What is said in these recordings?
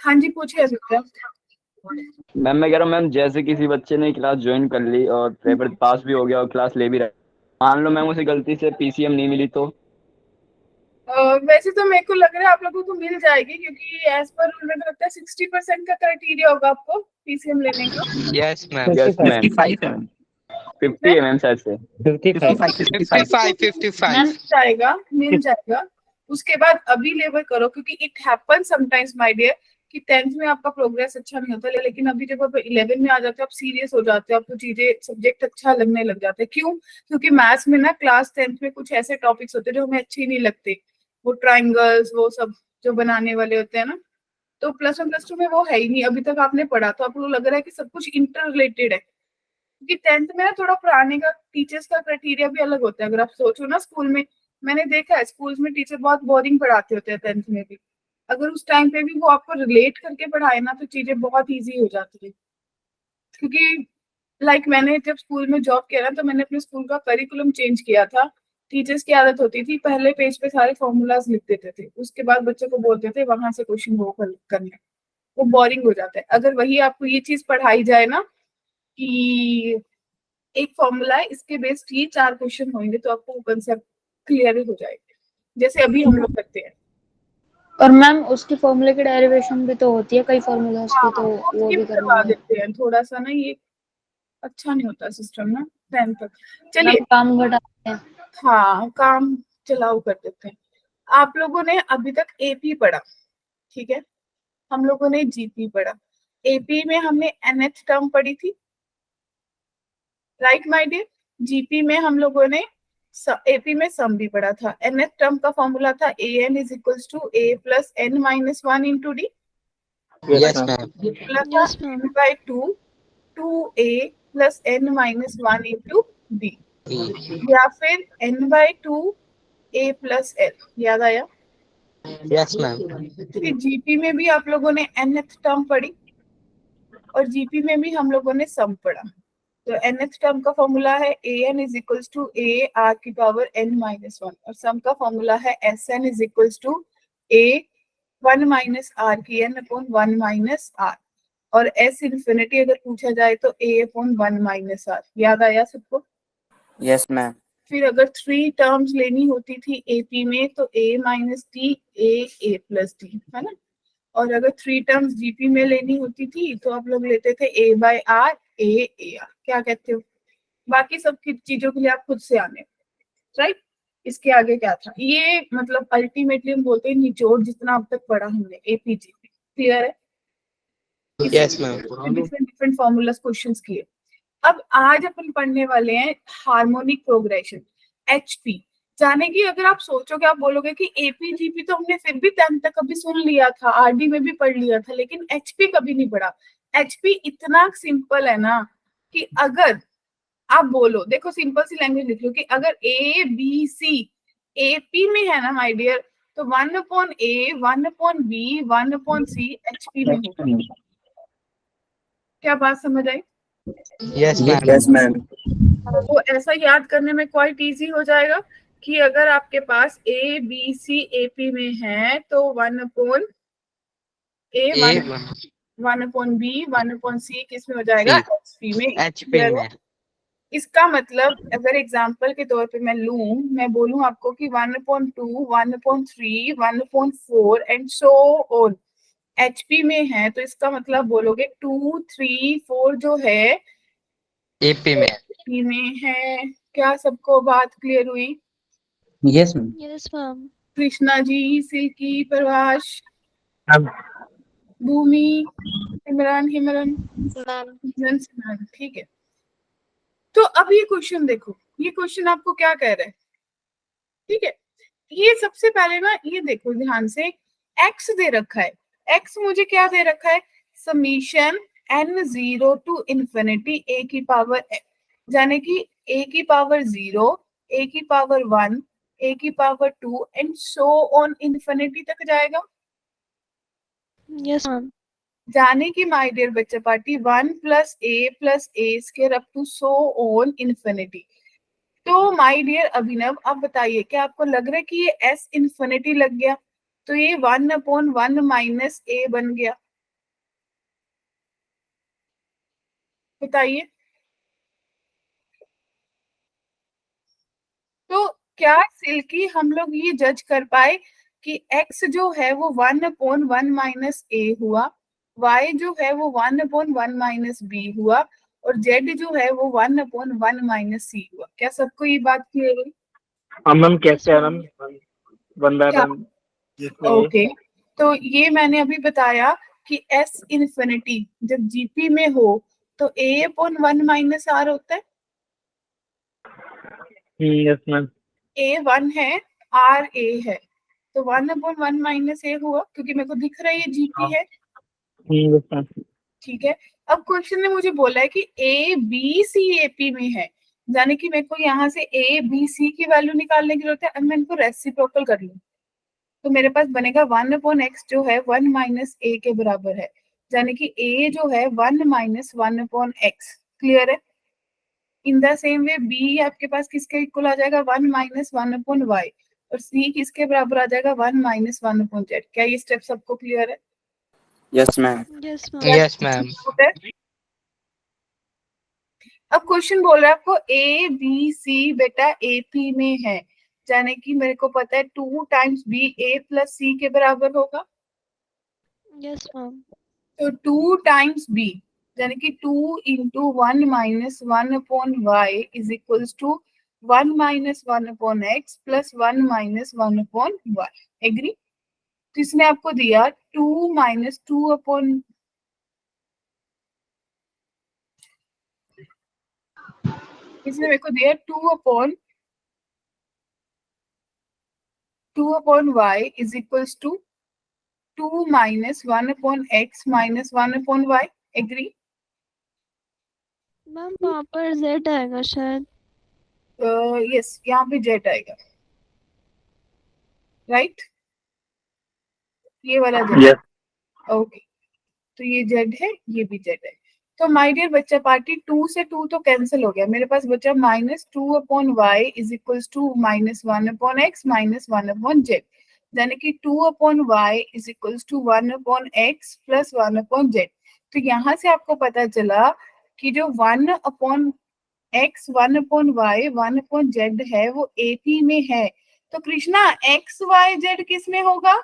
हाँ जी, पूछिए अभिप्राय। मैम मैं कह रहा हूँ मैम, जैसे किसी बच्चे ने क्लास ज्वाइन कर ली और पेपर पास भी हो गया और क्लास ले भी रहा है, मान लो मैम उसे गलती से पीसीएम नहीं मिली तो? वैसे तो मेरे को लग रहा है आप लोगों को मिल जाएगी, क्योंकि एज पर रूल मेरे को लगता है 60% का क्राइटेरिया होगा आपको पीसीएम लेने का। Yes ma'am. Yes ma'am. 50 कितना है? है मैम शायद से। 55 55। मिल जाएगा, मिल जाएगा। उसके बाद अभी लेबर करो, क्योंकि it happen sometimes my dear कि 10th में आपका प्रोग्रेस अच्छा नहीं होता, लेकिन अभी जब आप 11 में आ जाते हो आप सीरियस हो जाते हो, आपको चीजें सब्जेक्ट अच्छा लगने लग जाते हैं। क्यों? क्योंकि मैथ्स में ना क्लास 10th में कुछ ऐसे टॉपिक्स होते हैं जो हमें अच्छे ही नहीं लगते, वो ट्राइंगल्स वो सब जो बनाने वाले होते हैं ना, तो प्लस वन प्लस टू में वो है ही नहीं, अभी तक आपने पढ़ा तो आपको लग रहा है कि सब कुछ इंटर रिलेटेड है। क्योंकि 10th में ना थोड़ा पढ़ाने का टीचर्स का क्राइटेरिया भी अलग होता है। अगर आप सोचो ना स्कूल में, मैंने देखा है स्कूल्स में टीचर बहुत बोरिंग पढ़ाते होते हैं 10th में भी। अगर उस टाइम पे भी वो आपको रिलेट करके पढ़ाए ना तो चीजें बहुत ईजी हो जाती है। क्योंकि मैंने जब स्कूल में जॉब किया ना, तो मैंने अपने स्कूल का करिकुलम चेंज किया था। टीचर्स की आदत होती थी पहले पेज पे सारे फॉर्मूलाज लिख देते थे, उसके बाद बच्चों को बोलते थे वहां से क्वेश्चन वो करने। वो बोरिंग हो जाता है। अगर वही आपको ये चीज पढ़ाई जाए ना कि एक फॉर्मूला है, इसके बेस्ड ये 4 क्वेश्चन होंगे, तो आपको वो कंसेप्ट क्लियर हो जाएगा, जैसे अभी हम लोग करते हैं। और मैम उसकी फॉर्मूले की डेरिवेशन भी तो होती है, कई फॉर्मूलाज की, तो हाँ, वो स्किप भी करनी करवा है। देते हैं थोड़ा सा ना, ये अच्छा नहीं होता सिस्टम ना 10th तक। मैम चलिए, काम घटाते हैं। हाँ काम चलाओ कर देते हैं। आप लोगों ने अभी तक एपी पढ़ा, ठीक है? हम लोगों ने जीपी पढ़ा। एपी में हमने nth टर्म पढ़ी थी, राइट माय डियर? जीपी में हम लोगों ने एपी में सम भी पढ़ा था। nth टर्म का फॉर्मूला था an is equals to a plus n minus 1 into D, yes ma'am. बोला था n by 2 a plus n minus 1 into D, या फिर n by 2 a plus l। याद आया? Yes ma'am. फिर जीपी में भी आप लोगों ने nth टर्म पढ़ी, और जीपी में भी हम लोगों ने सम पढ़ा। तो nth टर्म का फॉर्मूला है an is equals to a r की पावर n माइनस 1, और सम का फॉर्मूला है sn is equals to a 1 minus r की n अपॉन 1 माइनस r, और s इंफिनिटी अगर पूछा जाए तो a अपॉन 1 माइनस r। याद आया सबको? Yes ma'am. फिर अगर 3 टर्म्स लेनी होती थी एपी में तो a minus T a plus D, है ना? और अगर 3 टर्म्स जीपी में लेनी होती थी तो आप लोग लेते थे a by R A R. क्या कहते हो? बाकी सब की चीजों के लिए आप खुद से आने, राइट? इसके आगे क्या था ये, मतलब अल्टीमेटली हम बोलते हैं निचोड़ जितना अब तक पढ़ा हमने एपीजीपी। क्लियर है? Yes ma'am. Different different formulas questions किए। अब आज अपन पढ़ने वाले हैं हार्मोनिक प्रोग्रेशन, एचपी। जाने की अगर आप सोचोगे, आप बोलोगे कि एपीजीपी तो हमने फिर भी 10th तक कभी सुन लिया था, आरडी में भी पढ़ लिया था, लेकिन एचपी कभी नहीं पढ़ा। एचपी इतना सिंपल है ना कि अगर आप बोलो, देखो सिंपल सी लैंग्वेज लिख लो कि अगर ए बी सी एपी में है ना माय डियर, तो 1 upon a 1 upon b 1 upon c HP में होगा। क्या बात समझ आई? Yes ma'am. Yes ma'am. तो ऐसा याद करने में क्वाइट इजी हो जाएगा कि अगर आपके पास ए बी सी एपी में है तो 1 upon a 1 upon b 1 upon सी किस में हो जाएगा? एचपी में। एचपी में। इसका मतलब अगर एग्जांपल के तौर पे मैं लूं, मैं बोलूं आपको कि 1 upon 2 1 upon 3 1 upon 4 and so on HP में है, तो इसका मतलब बोलोगे 2 3 4 जो है एपी में। एपी में है। क्या सबको बात क्लियर हुई? Yes ma'am. Yes ma'am. Krishna ji, Silky, Prabhash, अब भूमि, सिमरन हिमरन, मैम सिमरन, ठीक है। तो अब ये क्वेश्चन देखो, ये क्वेश्चन आपको क्या कह रहा है? ठीक है, ये सबसे पहले ना ये देखो ध्यान से, एक्स दे रखा है। एक्स मुझे क्या दे रखा है? Summation n0 to infinity a की पावर n, यानी कि a की पावर 0 a की पावर 1 a की power 2 and so on infinity तक जाएगा। Yes ma'am. जाने की माय डियर बच्चा party 1 plus A square up to so on infinity. तो माय डियर अभिनव, आप बताइए क्या आपको लग रहा है कि ये s इंफिनिटी लग गया? तो ये 1 अपॉन 1 माइनस ए बन गया। बताइए। तो क्या सिल्की हम लोग ये जज कर पाए कि x जो है वो 1/1 - a हुआ, y जो है वो 1/1 - b हुआ, और z जो है वो 1/1 - c हुआ? क्या सबको ये बात क्लियर हुई? मैम Yes, कैसे है ma'am. मैम? वन बाय क्या? वन जिसमें ओके, तो ये मैंने अभी बताया कि s इंफिनिटी जब जीपी में हो तो a/1 - r होता है। Yes ma'am. a 1 है, r a है, तो 1/1 - a हुआ क्योंकि मेरे को दिख रहा है ये जीपी है। Yes ma'am. ठीक है, अब क्वेश्चन ने मुझे बोला है कि ए बी सी एपी में है, यानी कि मेरे को यहाँ से ए बी सी की वैल्यू निकालने की जरूरत है। अब मैं इनको रेसिप्रोकल कर लूँ तो मेरे पास बनेगा 1/x जो है 1 - a के बराबर है, यानी कि a जो है 1 - 1/x। क्लियर है? In the same way b आपके पास किसके इक्वल आ जाएगा? 1 - 1/y, और c किसके बराबर आ जाएगा? 1 - 1/z। क्या ये स्टेप सबको क्लियर है? Yes, ma'am. Yes, ma'am. Yes, ma'am. अब क्वेश्चन बोल रहा है आपको ए बी सी बेटा एपी में है, यानी कि मेरे को पता है 2 टाइम्स बी ए प्लस सी के बराबर होगा, Yes, ma'am. तो 2 टाइम्स बी यानी कि 2 into 1 - 1/y is equals to 1 - 1/x plus 1 - 1/y। Agree? तो इसने आपको दिया 2 - 2 इसने मेरे को दिया 2/y is equals to 2 - 1/x - 1/y। Agree? Ma'am वहाँ पर Z आएगा शायद. यस, यहाँ पे जेट आएगा, राइट? ये वाला जेट। यस। ओके, तो ये जेड है, ये भी जेड है। तो माय डियर बच्चा पार्टी 2 से 2 तो कैंसिल हो गया, मेरे पास बचा -2/y is equals to -1/x - 1/z, यानी कि 2/y is equals to 1/x plus 1/z। तो यहाँ से आपको पता चला कि जो 1/x 1/y 1/z है वो AP में है। तो कृष्णा x y z किस में होगा?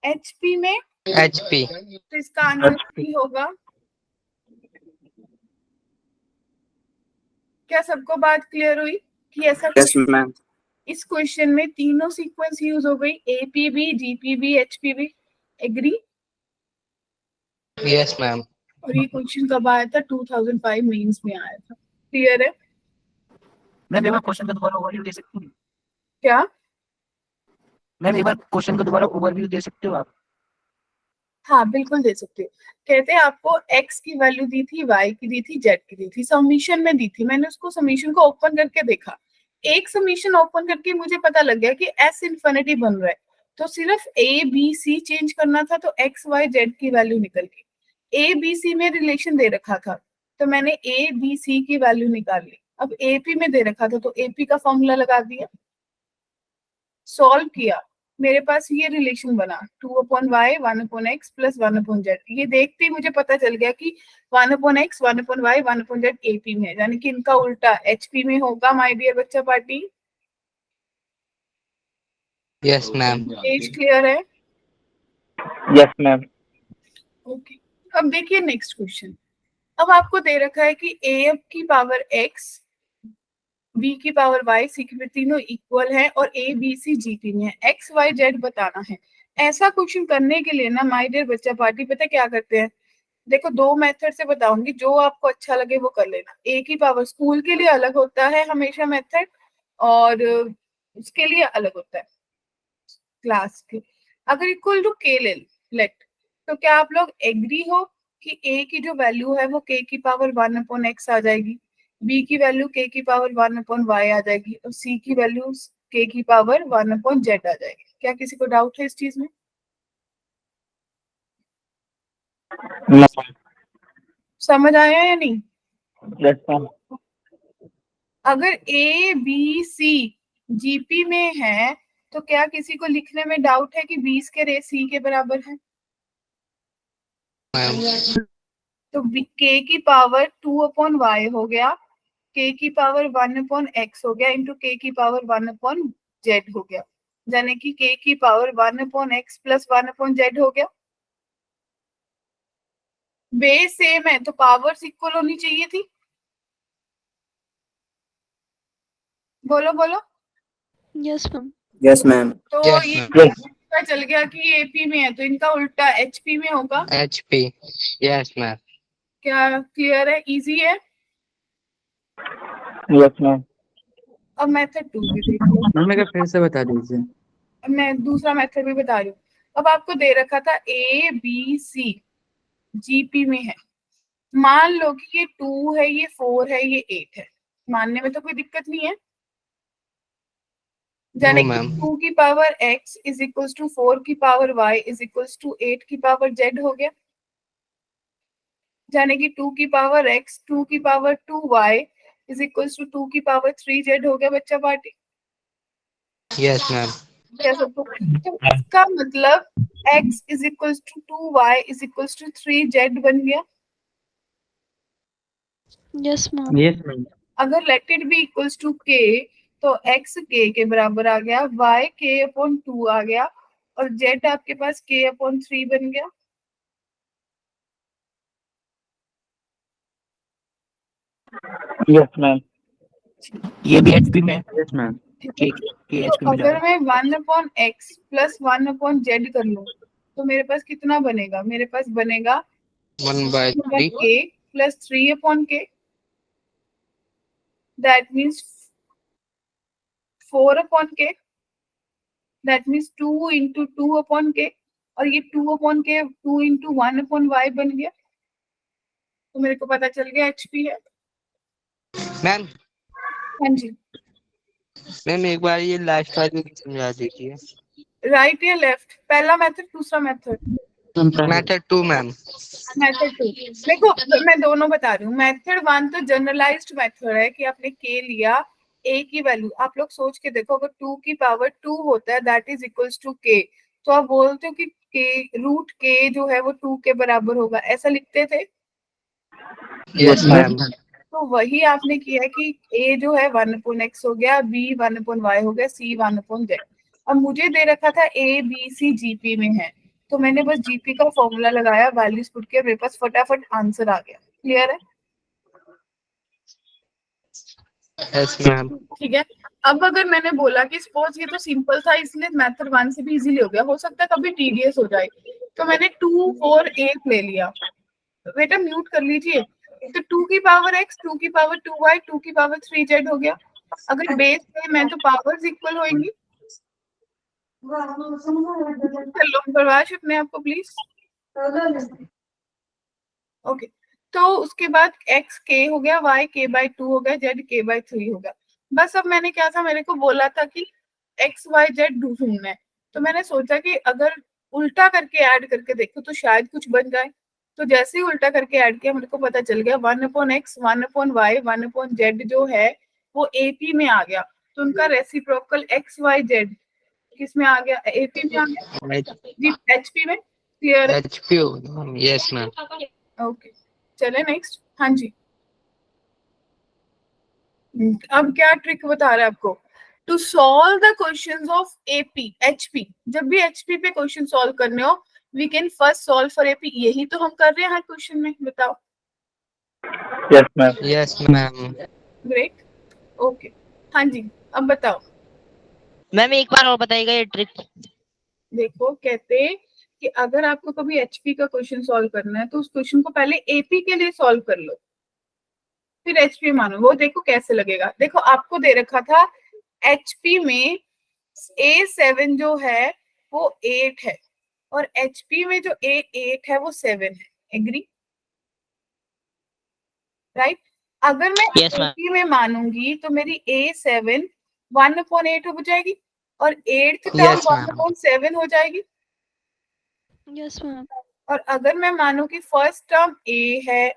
HP में। HP. तो इसका आंसर भी होगा। क्या सबको बात क्लियर हुई कि ऐसा Yes, ma'am. इस क्वेश्चन में तीनों सीक्वेंस यूज हो गई, APB GPB HPB? Agree? Yes, ma'am. और ये क्वेश्चन कब आया था? 2005 मेंस में आया था। क्लियर है? मैम एक बार क्वेश्चन का दोबारा ओवरव्यू दे सकती हो? क्या? मैम एक बार क्वेश्चन का दोबारा ओवरव्यू दे सकते हो आप? हाँ बिल्कुल दे सकते हो। कहते हैं आपको x की वैल्यू दी थी, y की दी थी, z की दी थी, समीशन में दी थी। मैंने उसको समीशन को ओपन करके देखा, एक समीशन ओपन करके मुझे पता लग गया कि s इंफिनिटी बन रहा है, तो सिर्फ a b c चेंज करना था तो x y z की वैल्यू निकल गई। a b c में रिलेशन दे रखा था तो मैंने a b c की वैल्यू निकाल ली। अब AP में दे रखा था तो AP का फॉर्मूला लगा दिया, सॉल्व किया, मेरे पास ये रिलेशन बना 2/y 1/x प्लस 1/z। ये देखते ही मुझे पता चल गया कि 1/x 1/y 1/z AP में है, यानी कि इनका उल्टा HP में होगा। माय डियर बच्चा party, Yes, ma'am. Page clear है? Yes ma'am. ओके, अब देखिए नेक्स्ट क्वेश्चन। अब आपको दे रखा है कि a की पावर x b की पावर y c की तीनों इक्वल है और a b c जीपी में है, x y z बताना है। ऐसा क्वेश्चन करने के लिए ना माय डियर बच्चा पार्टी पता क्या करते हैं? देखो दो मेथड से बताऊंगी, जो आपको अच्छा लगे वो कर लेना। ए की पावर स्कूल के लिए अलग होता है हमेशा मेथड, और उसके लिए अलग होता है क्लास के। अगर इक्वल टू के ले लेट, तो क्या आप लोग एग्री हो कि ए की जो वैल्यू है वो के की पावर 1/x आ जाएगी, बी की वैल्यू के की पावर 1/y आ जाएगी, और सी की वैल्यू के की पावर 1/z आ जाएगी? क्या किसी को डाउट है इस चीज में? समझ आया या नहीं? Yes ma'am. अगर ए बी सी जीपी में है तो क्या किसी को लिखने में डाउट है कि 20 के रेस सी के बराबर है? Ma'am. तो k की पावर 2/y हो गया, k की पावर 1/x हो गया इंटू k की पावर 1/z हो गया, यानी कि k की पावर 1/x प्लस 1/z हो गया। बेस सेम है तो पावर्स इक्वल होनी चाहिए थी। बोलो बोलो। Yes, ma'am. Yes, ma'am. तो Yes, ये ma'am. Yes. पता चल गया कि ये एपी में है, तो इनका उल्टा एचपी में होगा। HP. Yes, ma'am. क्या क्लियर है? इजी है। Yes, ma'am. अब मेथड 2 भी देख लो। मैम एक बार फिर से बता दीजिए। मैं दूसरा मेथड भी बता रही हूँ। अब आपको दे रखा था ए बी सी जीपी में है। मान लो कि ये 2 है, ये 4 है, ये 8 है। मानने में तो कोई दिक्कत नहीं है। यानी No, कि ma'am. 2 की power x is equals to 4 की power y is equals to 8 की पावर z हो गया। यानी कि 2 की पावर x 2 की power 2y is equals to 2 की पावर 3z हो गया बच्चा पार्टी। Yes, ma'am. क्या सबको? तो इसका मतलब x is equals to 2y is equals to 3z बन गया। Yes, ma'am. Yes, ma'am. अगर let it be equals to k तो x k के बराबर आ गया, y k/2 आ गया और z आपके पास k/3 बन गया। Yes, ma'am. ये भी HP में Yes, ma'am. के तो HP में जा अगर रहा है। मैं 1/x प्लस 1/z कर लूं तो मेरे पास कितना बनेगा? मेरे पास बनेगा 1/3. k plus 3/k, that means 4/k, that means 2 into 2/k, और ये 2/k 2 इंटू 1/y बन गया। तो मेरे को पता चल गया एचपी है। मैम हाँ जी। मैम एक बार ये लास्ट वाली समझा दीजिए। राइट या लेफ्ट? पहला मेथड दूसरा मेथड? Method 2 ma'am. मेथड 2 देखो, मैं दोनों बता रही हूँ। मेथड 1 तो जनरलाइज्ड मेथड है कि आपने k लिया, a की वैल्यू आप लोग सोच के देखो, अगर 2 की पावर 2 होता है that is equals to k, तो आप बोलते हो कि k रूट k जो है वो 2 के बराबर होगा, ऐसा लिखते थे। Yes ma'am. तो वही आपने किया कि a जो है 1/x हो गया, b 1/y हो गया, c 1/z। अब मुझे दे रखा था a b c gp में है, तो मैंने बस gp का फॉर्मूला लगाया, वैल्यूज पुट किया, मेरे पास फटाफट आंसर आ गया। क्लियर है? Yes ma'am. ठीक है। अब अगर मैंने बोला कि सपोज ये तो सिंपल था इसलिए मेथड 1 से भी इजीली हो गया, हो सकता है कभी टीडीएस हो जाए, तो मैंने 2 4 8 ले लिया। बेटा म्यूट कर लीजिए। तो 2 की पावर x 2 की पावर 2y 2 की पावर 3z हो गया। अगर बेस सेम है तो पावर्स इक्वल होंगी। हेलो प्रवाश, अपने आप को प्लीज। ओके, तो उसके बाद x k हो गया, y k/2 हो गया, z k/3 हो गया। बस अब मैंने क्या था, मेरे को बोला था कि x y z ढूंढना है, तो मैंने सोचा कि अगर उल्टा करके ऐड करके देखो तो शायद कुछ बन जाए। तो जैसे ही उल्टा करके ऐड किया मेरे को पता चल गया 1/x 1/y 1/z जो है वो AP में आ गया। तो उनका रेसिप्रोकल x y z किस में आ गया? AP में आ गया जी, HP में। क्लियर है? HP yes ma'am. ओके, चले नेक्स्ट। हाँ जी, अब क्या ट्रिक बता रहे हैं आपको? To solve the questions of AP HP, जब भी एचपी पे क्वेश्चन सॉल्व करने हो we can first solve for AP. यही तो हम कर रहे हैं हर क्वेश्चन में, बताओ। Yes, ma'am. Yes ma'am. Great, okay. हाँ जी, अब बताओ। मैम एक बार और बताइएगा ये ट्रिक। देखो, कहते कि अगर आपको कभी एचपी का क्वेश्चन सॉल्व करना है तो उस क्वेश्चन को पहले एपी के लिए सॉल्व कर लो, फिर एचपी मानो। वो देखो कैसे लगेगा। देखो, आपको दे रखा था एचपी में A7 जो है वो 8 है और HP में जो A8 है वो 7 है। एग्री? राइट? अगर मैं Yes, ma'am. AP में मानूंगी तो मेरी A7 1/8 हो जाएगी और 8th टर्म Yes, ma'am. 1/7 हो जाएगी। Yes, ma'am. और अगर मैं मानूं कि फर्स्ट टर्म A है,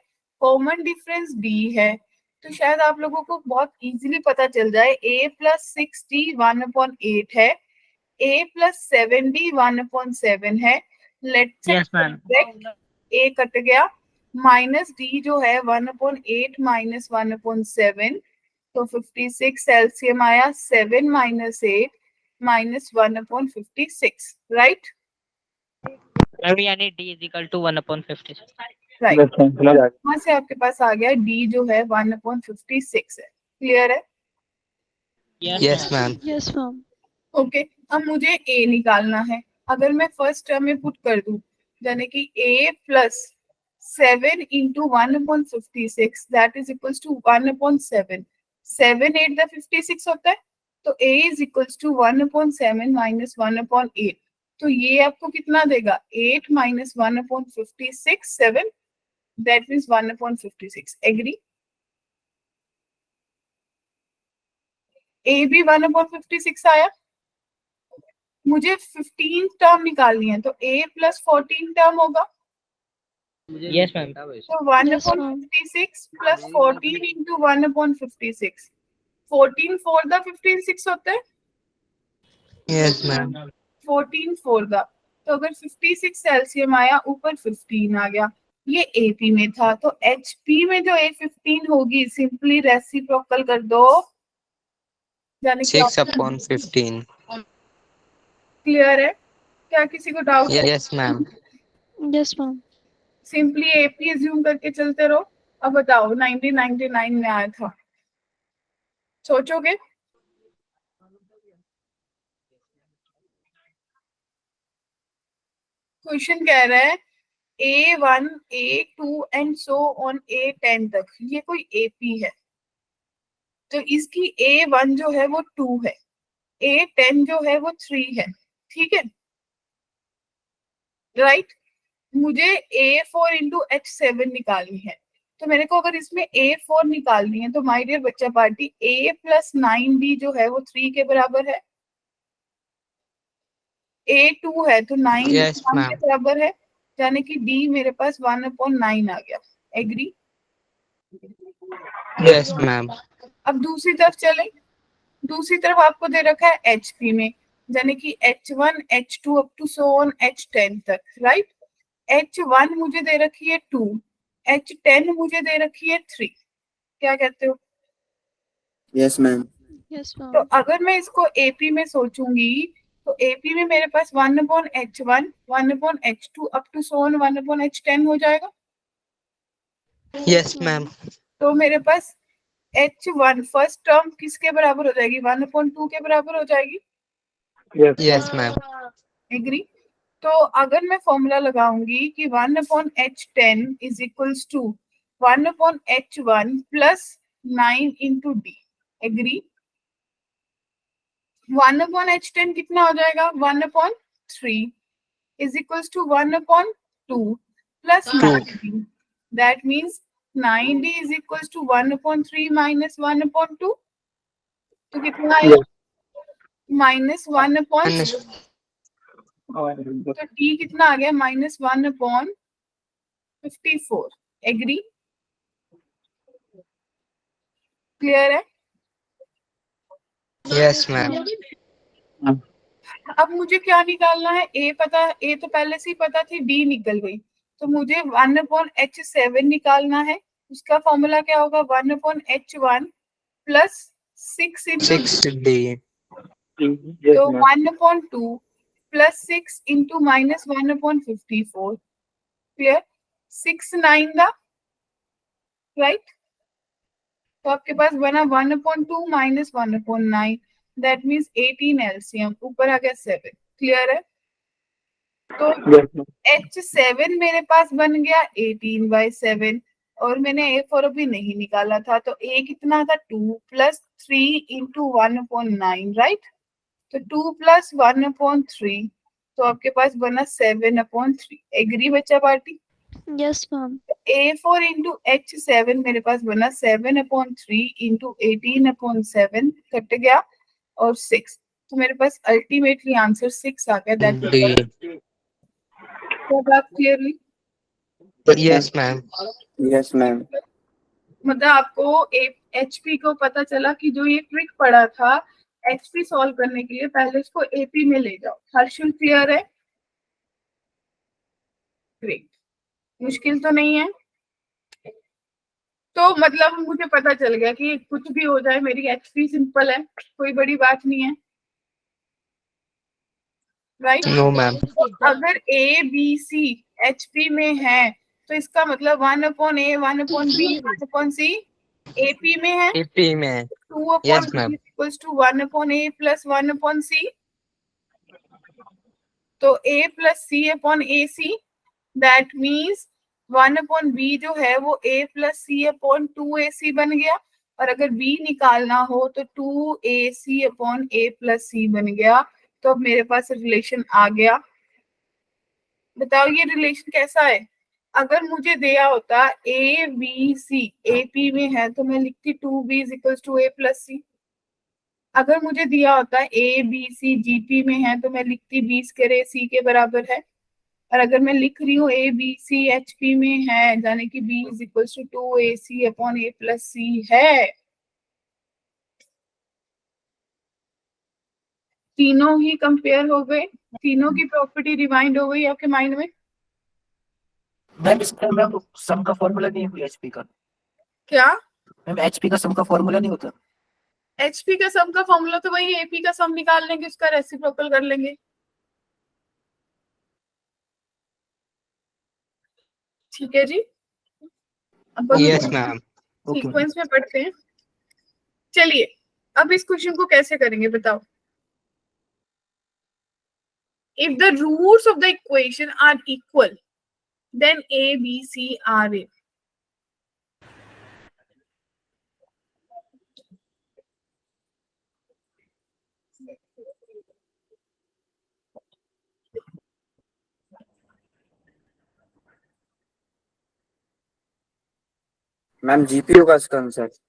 कॉमन डिफरेंस B है, तो शायद आप लोगों को बहुत इजीली पता चल जाए A + 6D 1/8 है, A + 7D 1/7 है। Let's Yes, ma'am. A cut गया माइनस डी जो है 1/8 माइनस 1/7, तो 56 एलसीएम आया 7 माइनस 8 माइनस 1/56, राइट? मैम यानी d इज equal to 1/56। Right, Yes, ma'am. समझ आ गया. वहां से आपके पास आ गया डी जो है 1/56 है। क्लियर है? Yes ma'am. Yes, ma'am. Okay, अब मुझे ए निकालना है। अगर मैं फर्स्ट टर्म में पुट कर दूं, यानी कि a plus 7 into 1/56 that is equals to 1/7। 7 8 द 56 होता है, तो a is equals to 1/7 minus 1/8। तो ये आपको कितना देगा? 8 minus 1/56, 7, that means 1/56। Agree? A भी 1/56 आया। मुझे 15 टर्म निकालनी है, तो a प्लस 14 टर्म होगा, यस मैम। तो 1/56 प्लस 14 इंटू 1/56। 14 4 द 56 होता है, यस मैम। 14 4 द, तो अगर 56 एलसीएम आया, ऊपर 15 आ गया। ये एपी में था, तो एचपी में जो A15 होगी सिंपली रेसिप्रोकल कर दो, यानी कि 6/15। क्लियर है? क्या किसी को डाउट है? Yes ma'am. Yes, ma'am. Simply AP assume करके चलते रहो। अब बताओ 1999 में आया था, सोचोगे? क्वेश्चन कह रहा है A1 A2 and so on A10 तक, ये कोई एपी है, तो इसकी A1 जो है वो 2 है, A10 जो है वो 3 है, ठीक है, राइट? मुझे A4 इंटू H7 निकालनी है, तो मेरे को अगर इसमें A4 निकालनी है, तो माय डियर बच्चा पार्टी A प्लस 9D जो है वो 3 के बराबर है, A2 है तो 9 Yes, के ma'am. बराबर है, यानी कि D मेरे पास 1/9 आ गया। एग्री? Yes ma'am. अब दूसरी तरफ चले, दूसरी तरफ आपको दे रखा है HP में, यानी कि H1 H2 up to so on H10 तक, राइट? H1 मुझे दे रखी है 2, H10 मुझे दे रखी है 3। क्या कहते हो? Yes ma'am. Yes, तो ma'am. अगर मैं इसको AP में सोचूंगी, तो AP में मेरे पास 1/H1 1/H2 up to so on 1/H10 हो जाएगा। Yes ma'am. तो मेरे पास H1 फर्स्ट टर्म किसके बराबर हो जाएगी? 1/2 के बराबर हो जाएगी। Yes. Yes ma'am. एग्री? तो अगर मैं फॉर्मूला लगाऊंगी कि 1/H10 is equals to 1/H1 plus 9 into D. Agree? 1/H10 कितना हो जाएगा? 1/3 is equals to 1/2 plus 9D। That means 9D is equals to 1/3 minus 1/2, तो कितना आएगा? माइनस 1/, तो डी कितना आ गया? माइनस 1/54। एग्री? क्लियर है? Yes ma'am. अब मुझे क्या निकालना है? ए पता, ए तो पहले से ही पता थी, डी निकल गई, तो मुझे 1/H7 निकालना है। उसका फॉर्मूला क्या होगा? 1/H1 plus 6 into, 6D। Yes, तो ma'am. 1/2 plus 6 into minus 1/54। Clear? 6 9 दा, राइट? तो आपके पास बना 1/2 माइनस 1/9, दैट मीन्स 18 एलसीएम, ऊपर आ गया 7। क्लियर है? तो Yes, ma'am. H7 मेरे पास बन गया 18/7, और मैंने A4 अभी नहीं निकाला था, तो A कितना था? 2 प्लस 3 इंटू 1/9, राइट? तो 2 प्लस 1/3, तो आपके पास बना 7/3। एग्री बच्चा party? Yes, ma'am. A4 into H7 मेरे पास बना 7/3 इंटू 18/7, कट गया, और 6, तो मेरे पास अल्टीमेटली आंसर 6 आ गया। That D. बात clearly? Yes ma'am. Yes ma'am. मतलब आपको एचपी को पता चला कि जो ये ट्रिक पड़ा था एचपी सॉल्व करने के लिए, पहले इसको एपी में ले जाओ। हर्षुल क्लियर है? ग्रेट। मुश्किल तो नहीं है? तो मतलब मुझे पता चल गया कि कुछ भी हो जाए मेरी एचपी सिंपल है, कोई बड़ी बात नहीं है, राइट। No ma'am. अगर ए बी सी एचपी में है तो इसका मतलब 1/a 1/b 1/c एपी में है, एपी में है। 2/b yes ma'am. Equals to 1/a plus 1/c, तो a plus c upon A C, that means 1/b जो है वो a plus c upon 2ac बन गया, और अगर b निकालना हो तो 2ac upon a plus c बन गया। तो अब मेरे पास रिलेशन आ गया। बताओ ये रिलेशन कैसा है? अगर मुझे दिया होता A B C A P में है तो मैं लिखती 2b is equal to a plus c. अगर मुझे दिया होता ए बी सी जीपी में है तो मैं लिखती b स्क्वायर a c के बराबर है। और अगर मैं लिख रही हूँ a B c H P में है यानी कि b is equal to 2ac upon a plus c है। तीनों ही कंपेयर हो गए, तीनों की प्रॉपर्टी रिमाइंड हो गई आपके माइंड में। मैम इसका मैम सम का फॉर्मूला नहीं है एचपी का। क्या? मैम एचपी का सम का फॉर्मूला नहीं होता। एचपी का सम का फॉर्मूला तो वही एपी का सम निकाल लेंगे, उसका रेसिप्रोकल कर लेंगे। ठीक है जी, अब यस मैम। सीक्वेंस में पढ़ते हैं। चलिए अब इस क्वेश्चन को कैसे करेंगे बताओ। If the roots of the equation are equal then A B C are A. Ma'am GPU का कंसेप्ट।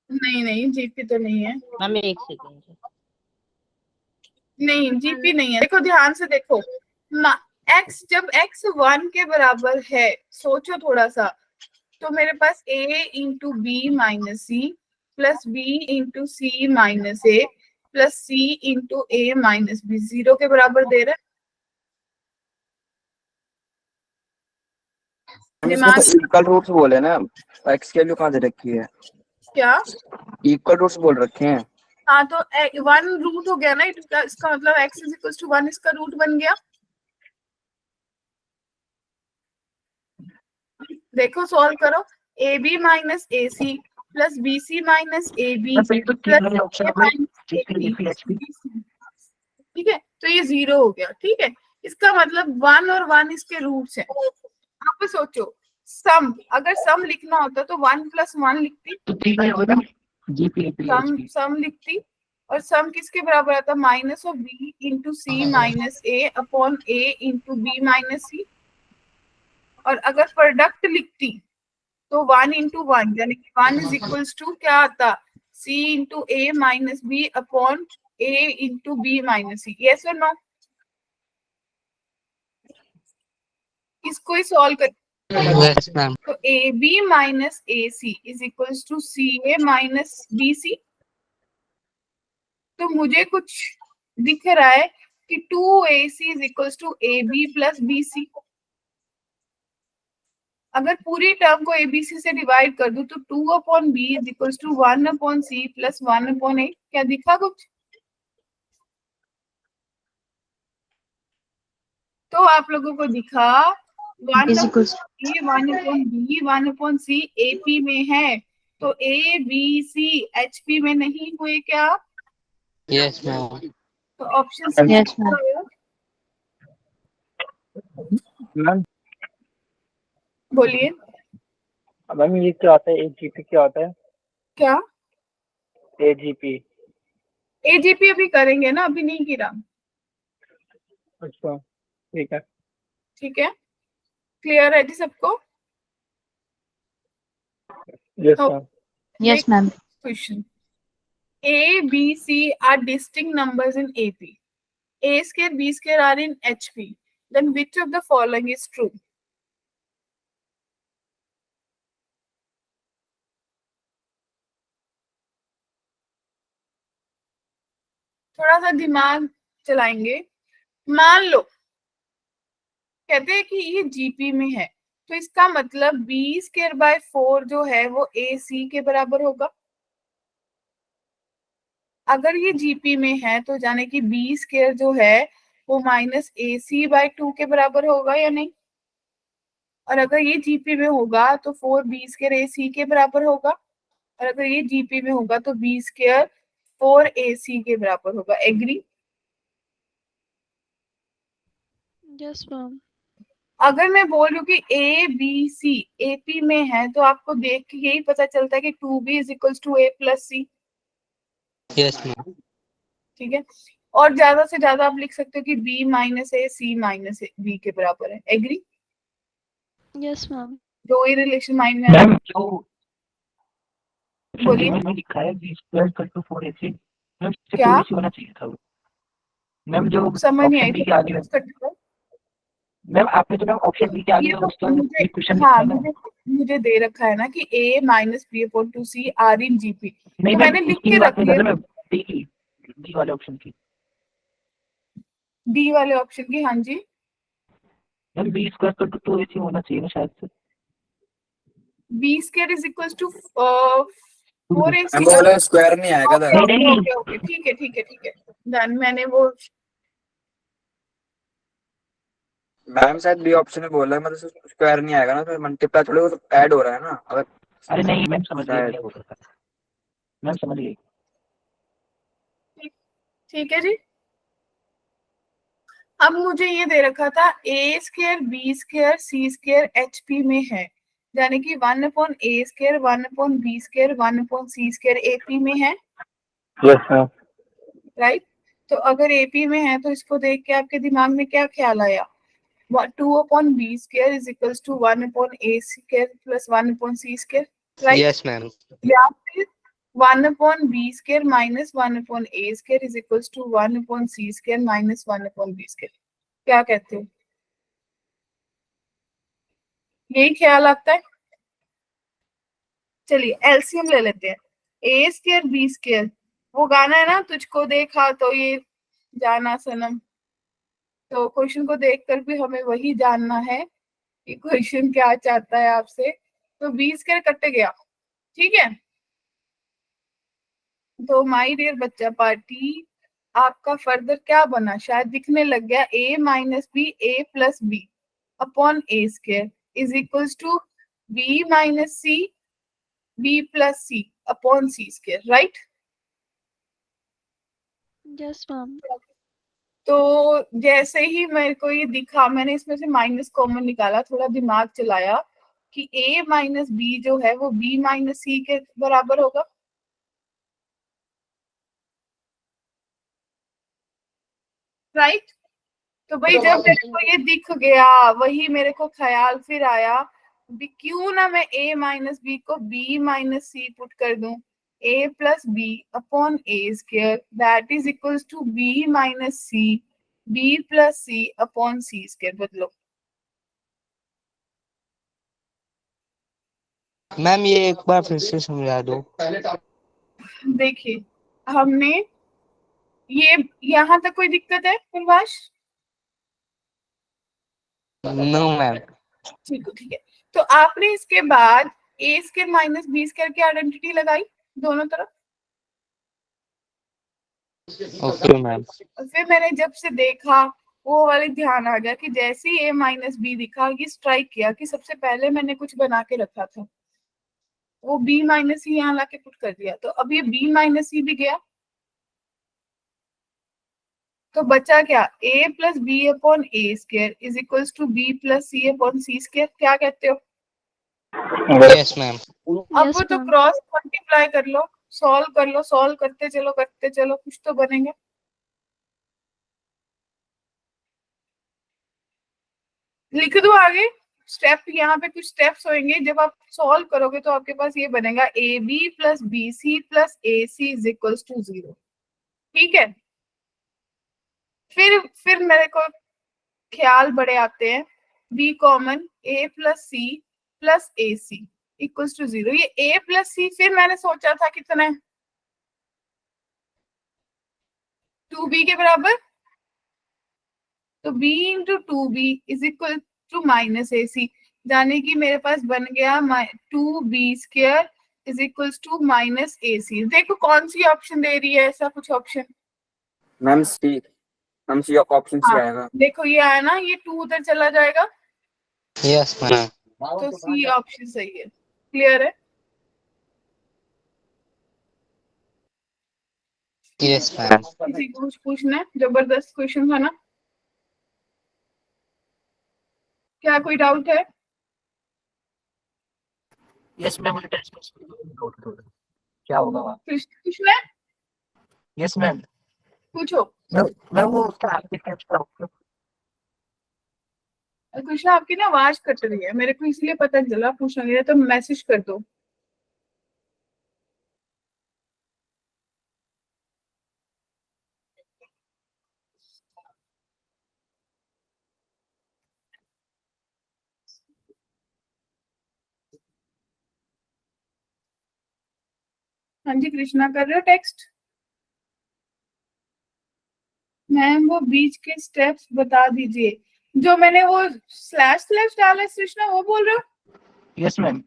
नहीं नहीं जीपी तो नहीं है, मैम एक सेकेंड। नहीं जीपी नहीं है। देखो ध्यान से देखो, एक्स जब एक्स 1 के बराबर है, सोचो थोड़ा सा, तो मेरे पास a into B minus C plus B into C minus A plus C into A minus B 0 के बराबर दे रहा है। इसमें तो इक्वल रूट्स बोले ना, एक्स की वैल्यू कहाँ दे रखी है? क्या? इक्वल रूट्स बोल रखे हैं। हाँ तो 1 रूट हो गया ना, इसका मतलब x इज इक्वल टू 1 इसका रूट बन गया। देखो सॉल्व करो, A B minus A C plus B C minus A B ठीक है, तो ये 0 हो गया। ठीक है, इसका मतलब 1 और 1 इसके रूट्स हैं। आप सोचो सम, अगर सम लिखना होता तो 1 प्लस 1 लिखती, सम लिखती, और सम किसके बराबर आता? Minus of b into C minus a upon A into B minus c. और अगर प्रोडक्ट लिखती तो 1 इंटू 1 यानी कि 1 इज इक्वल्स टू क्या आता? सी इंटू ए माइनस बी अपॉन ए into B minus C. Yes और नो? इसको ही सॉल्व कर, यस मैम। तो A B minus A C is equals to C A minus B C. तो मुझे कुछ दिख रहा है कि 2ac is equals to A B plus B C. अगर पूरी टर्म को एबीसी से डिवाइड कर दूं तो 2/b is equals to 1/c plus 1/a। क्या दिखा कुछ? तो आप लोगों को दिखा 1/c 1/b 1/c एपी में है, तो ए बी सी एचपी में नहीं हुए क्या? Yes ma'am. तो ऑप्शन यस मैम। मैम बोलिए मैम ये क्या आता है, एजीपी क्या होता है? क्या? एजीपी। एजीपी अभी करेंगे ना, अभी नहीं गिरा। अच्छा ठीक है। ठीक है, क्लियर है जी सबको? यस तो ma'am. Yes ma'am. Question, A, B, C are distinct numbers in AP. A square, B square are in HP. Then which of the following is true? थोड़ा सा दिमाग चलाएंगे। मान लो कहते हैं कि ये जीपी में है, तो इसका मतलब बी स्क्वायर बाय 4 जो है वो ए सी के बराबर होगा। अगर ये जीपी में है तो जाने कि बी स्क्वायर जो है वो माइनस ए सी बाय 2 के बराबर होगा या नहीं। और अगर ये जीपी में होगा तो 4 बी स्क्वायर ए सी के बराबर होगा, और अगर ये जीपी में होगा तो बी स्क्वायर 4 ए सी के बराबर होगा। एग्री? Yes, ma'am. अगर मैं बोल रही हूँ कि ए बी सी एपी में है तो आपको देख के यही पता चलता है कि 2b is equal to A plus C. Yes ma'am. ठीक है, और ज्यादा से ज्यादा आप लिख सकते हो कि b माइनस ए सी माइनस बी के बराबर है। एग्री? Yes, ma'am. जो ये रिलेशन माइंड में आया। मैम जो बोलिए। में लिखा है B square equal to 4ac, ma'am क्या? 2ac होना चाहिए था वो। मैम जो समझ नहीं आई ऑप्शन बी थी। के आगे, मैम आपने जो मैम ऑप्शन बी के आगे ये तो उसका मुझे, ये क्वेश्चन हाँ लिखा है ना। मुझे दे रखा है ना कि a minus B upon 2c are in GP, नहीं तो मैम मैंने लिख उसकी के बात रख नहीं कर लिया रहा, मैम डी वाले ऑप्शन की। डी वाले ऑप्शन की। हाँ जी, ma'am b square equal to 2ac होना चाहिए ना शायद से। B square is equal to 4 a हम सी। बोले स्क्वायर नहीं आएगा ओके था। नहीं, ओके नहीं। ओके ओके, ठीक है ठीक है ठीक है, डन। मैंने वो मैम शायद बी ऑप्शन में बोला है, मतलब स्क्वायर नहीं आएगा ना, तो मल्टीप्लाई थोड़ी वो ऐड हो रहा है ना अगर। अरे नहीं मैम समझ गई, शायद। नहीं हो सकता। मैम समझ गई। ठीक है जी। अब मुझे ये दे रखा था a square b square c square H P में है, यानी कि 1 upon a square 1 upon b square 1 upon c square AP में है। Yes ma'am. राइट? तो अगर एपी में है तो इसको देख के आपके दिमाग में क्या ख्याल आया? 2 upon b square is equals to 1 upon a square plus 1 upon c square. Right? Yes ma'am. या फिर 1 upon b square minus 1 upon a square is equals to 1 upon c square minus 1 upon b square. क्या कहते हो? यही ख्याल आता है? चलिए एलसीएम ले लेते हैं। ए स्क्वायर बी स्क्वायर, वो गाना है ना, तुझको देखा तो ये जाना सनम। तो क्वेश्चन को देखकर भी हमें वही जानना है कि क्वेश्चन क्या चाहता है आपसे। तो बी स्क्वायर कट गया, ठीक है। तो माय डियर बच्चा पार्टी, आपका फर्दर क्या बना? शायद दिखने लग गया a minus b a plus b upon a square is equals to b minus c b plus c upon c square. Right? Yes, ma'am. तो जैसे ही मेरे को ये दिखा, मैंने इसमें से माइनस कॉमन निकाला, थोड़ा दिमाग चलाया कि a माइनस बी जो है वो b माइनस सी के बराबर होगा। राइट? तो भाई जब मेरे को ये दिख गया, वही मेरे को ख्याल फिर आया भी क्यों ना मैं a माइनस बी को b माइनस सी पुट कर दूं, a plus b upon a square that is equals to b minus c b plus c upon c square. बदलो। मैम ये एक बार फिर से समझा दो। देखिए, हमने ये यहाँ तक कोई दिक्कत है प्रभाष? No ma'am. ठीक है। तो आपने इसके बाद ए स्क्वायर माइनस बी स्क्वायर की आइडेंटिटी लगाई दोनों तरफ। Okay ma'am. और फिर मैंने जब से देखा, वो वाले ध्यान आ गया कि जैसे ही ए माइनस बी दिखा, ये स्ट्राइक किया कि सबसे पहले मैंने कुछ बना के रखा था, वो बी माइनस सी यहाँ लाके पुट कर दिया, तो अब ये बी माइनस सी भी गया, तो बचा क्या? a plus b upon a square is equals to b plus c upon c square. क्या कहते हो? Yes ma'am. अब Yes, तो ma'am. क्रॉस मल्टीप्लाई कर लो, सॉल्व कर लो, सॉल्व करते चलो कुछ तो बनेगा। लिख दो आगे स्टेप, यहाँ पे कुछ स्टेप्स होंगे, जब आप सॉल्व करोगे तो आपके पास ये बनेगा a B plus B c plus a C is equals to 0। ठीक है। फिर मेरे को ख्याल बड़े आते हैं, b common a plus c plus a c equals to 0। ये ए प्लस सी फिर मैंने सोचा था कितना है, 2b के बराबर। तो b into two b is equal to minus A c, यानी कि मेरे पास बन गया 2b² is equal to minus A c. देखो कौन सी ऑप्शन दे रही है ऐसा कुछ ऑप्शन। मैम सी ऑप्शन सी हाँ, आएगा। देखो ये आया ना, ये 2 उधर चला जाएगा, यस मैम। तो सी ऑप्शन सही है। क्लियर है? Yes ma'am. किसी को कुछ पूछना है? जबरदस्त क्वेश्चन था ना, क्या कोई डाउट है? यस मैम, क्या होगा वहाँ? पूछना है? Yes ma'am. पूछो। मैं वो उसका आर्किटेक्ट का कृष्णा आपकी ना आवाज कट रही है, मेरे को इसलिए पता नहीं चला, पूछना नहीं है तो मैसेज कर दो। हाँ जी कृष्णा, कर रहे हो टेक्स्ट? मैम वो बीच के स्टेप्स बता दीजिए, जो मैंने वो स्लैश स्लैश डाला है कृष्णा, वो बोल रहे हो? Yes ma'am.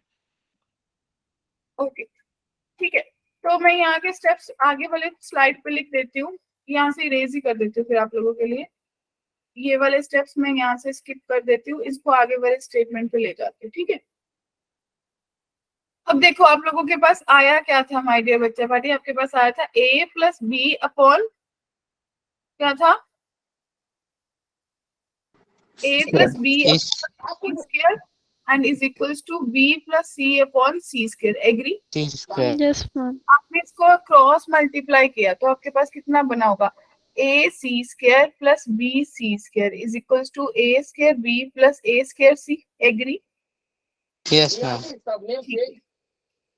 ओके ठीक है, तो मैं यहाँ के स्टेप्स आगे वाले स्लाइड पे लिख देती हूँ, यहाँ से इरेज ही कर देती हूँ फिर आप लोगों के लिए। ये वाले स्टेप्स मैं यहाँ से स्किप कर देती हूँ, इसको आगे वाले स्टेटमेंट पे ले जाती हूँ, ठीक है। अब देखो आप लोगों के पास आया क्या था माय डियर बच्चा पार्टी, आपके पास आया था a प्लस बी अपॉन क्या था, a plus b square and is equals to b plus c upon c square. Agree? Yes, ma'am. आपने इसको क्रॉस मल्टीप्लाई किया तो आपके पास कितना बना होगा, a c square plus b c square is equals to a square b plus a square c। Agree? Yes ma'am.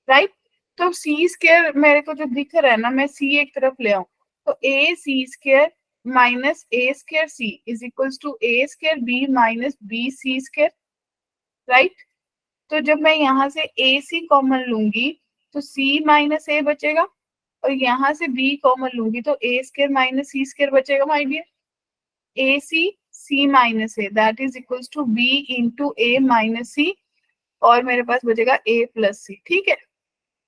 Right, तो c square मेरे को जो दिख रहा है ना, मैं सी एक तरफ ले आऊं तो a c square minus a square c is equals to a square b minus B c square. Right, तो जब मैं यहाँ से ए सी कॉमन लूंगी तो सी माइनस ए बचेगा, और यहाँ से बी कॉमन लूंगी तो a square minus c square बचेगा my dear. A c c minus a that is equals to b into A minus c, और मेरे पास बचेगा ए प्लस सी। ठीक है,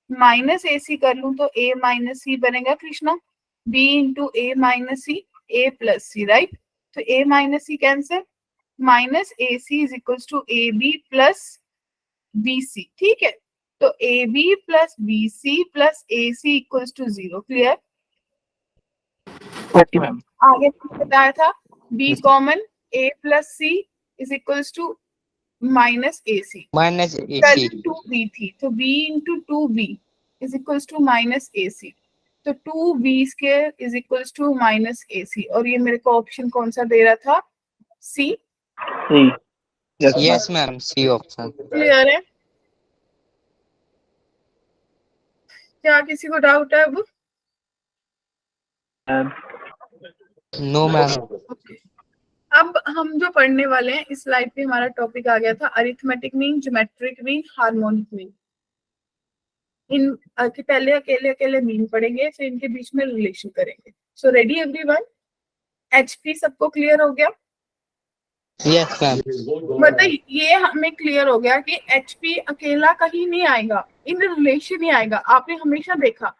माइनस ए सी कर लूं तो ए माइनस सी बनेगा Krishna, b into A minus c a plus c. Right, तो a minus c cancel, minus A C is equals to A B plus B c. ठीक है, तो A B plus B c plus a c equals to 0। Clear? Okay ma'am. आगे बताया था b common, a plus c is equals to minus A c, minus A c. Two b थी तो b into two b is equals to minus A c, तो two b square is equals to minus A c, और ये मेरे को option कौन सा दे रहा था, सी। यस मैम, सी ऑप्शन। क्लियर है? क्या किसी को डाउट है अब? No ma'am. अब हम जो पढ़ने वाले हैं, इस स्लाइड पे हमारा टॉपिक आ गया था arithmetic mean, geometric mean, harmonic mean. इन के पहले अकेले अकेले मीन पढ़ेंगे, फिर इनके बीच में रिलेशन करेंगे। So ready everyone? एचपी सबको क्लियर हो गया? Yes ma'am. मतलब ये हमें क्लियर हो गया कि एचपी अकेला कहीं नहीं आएगा, इन रिलेशन ही आएगा। आपने हमेशा देखा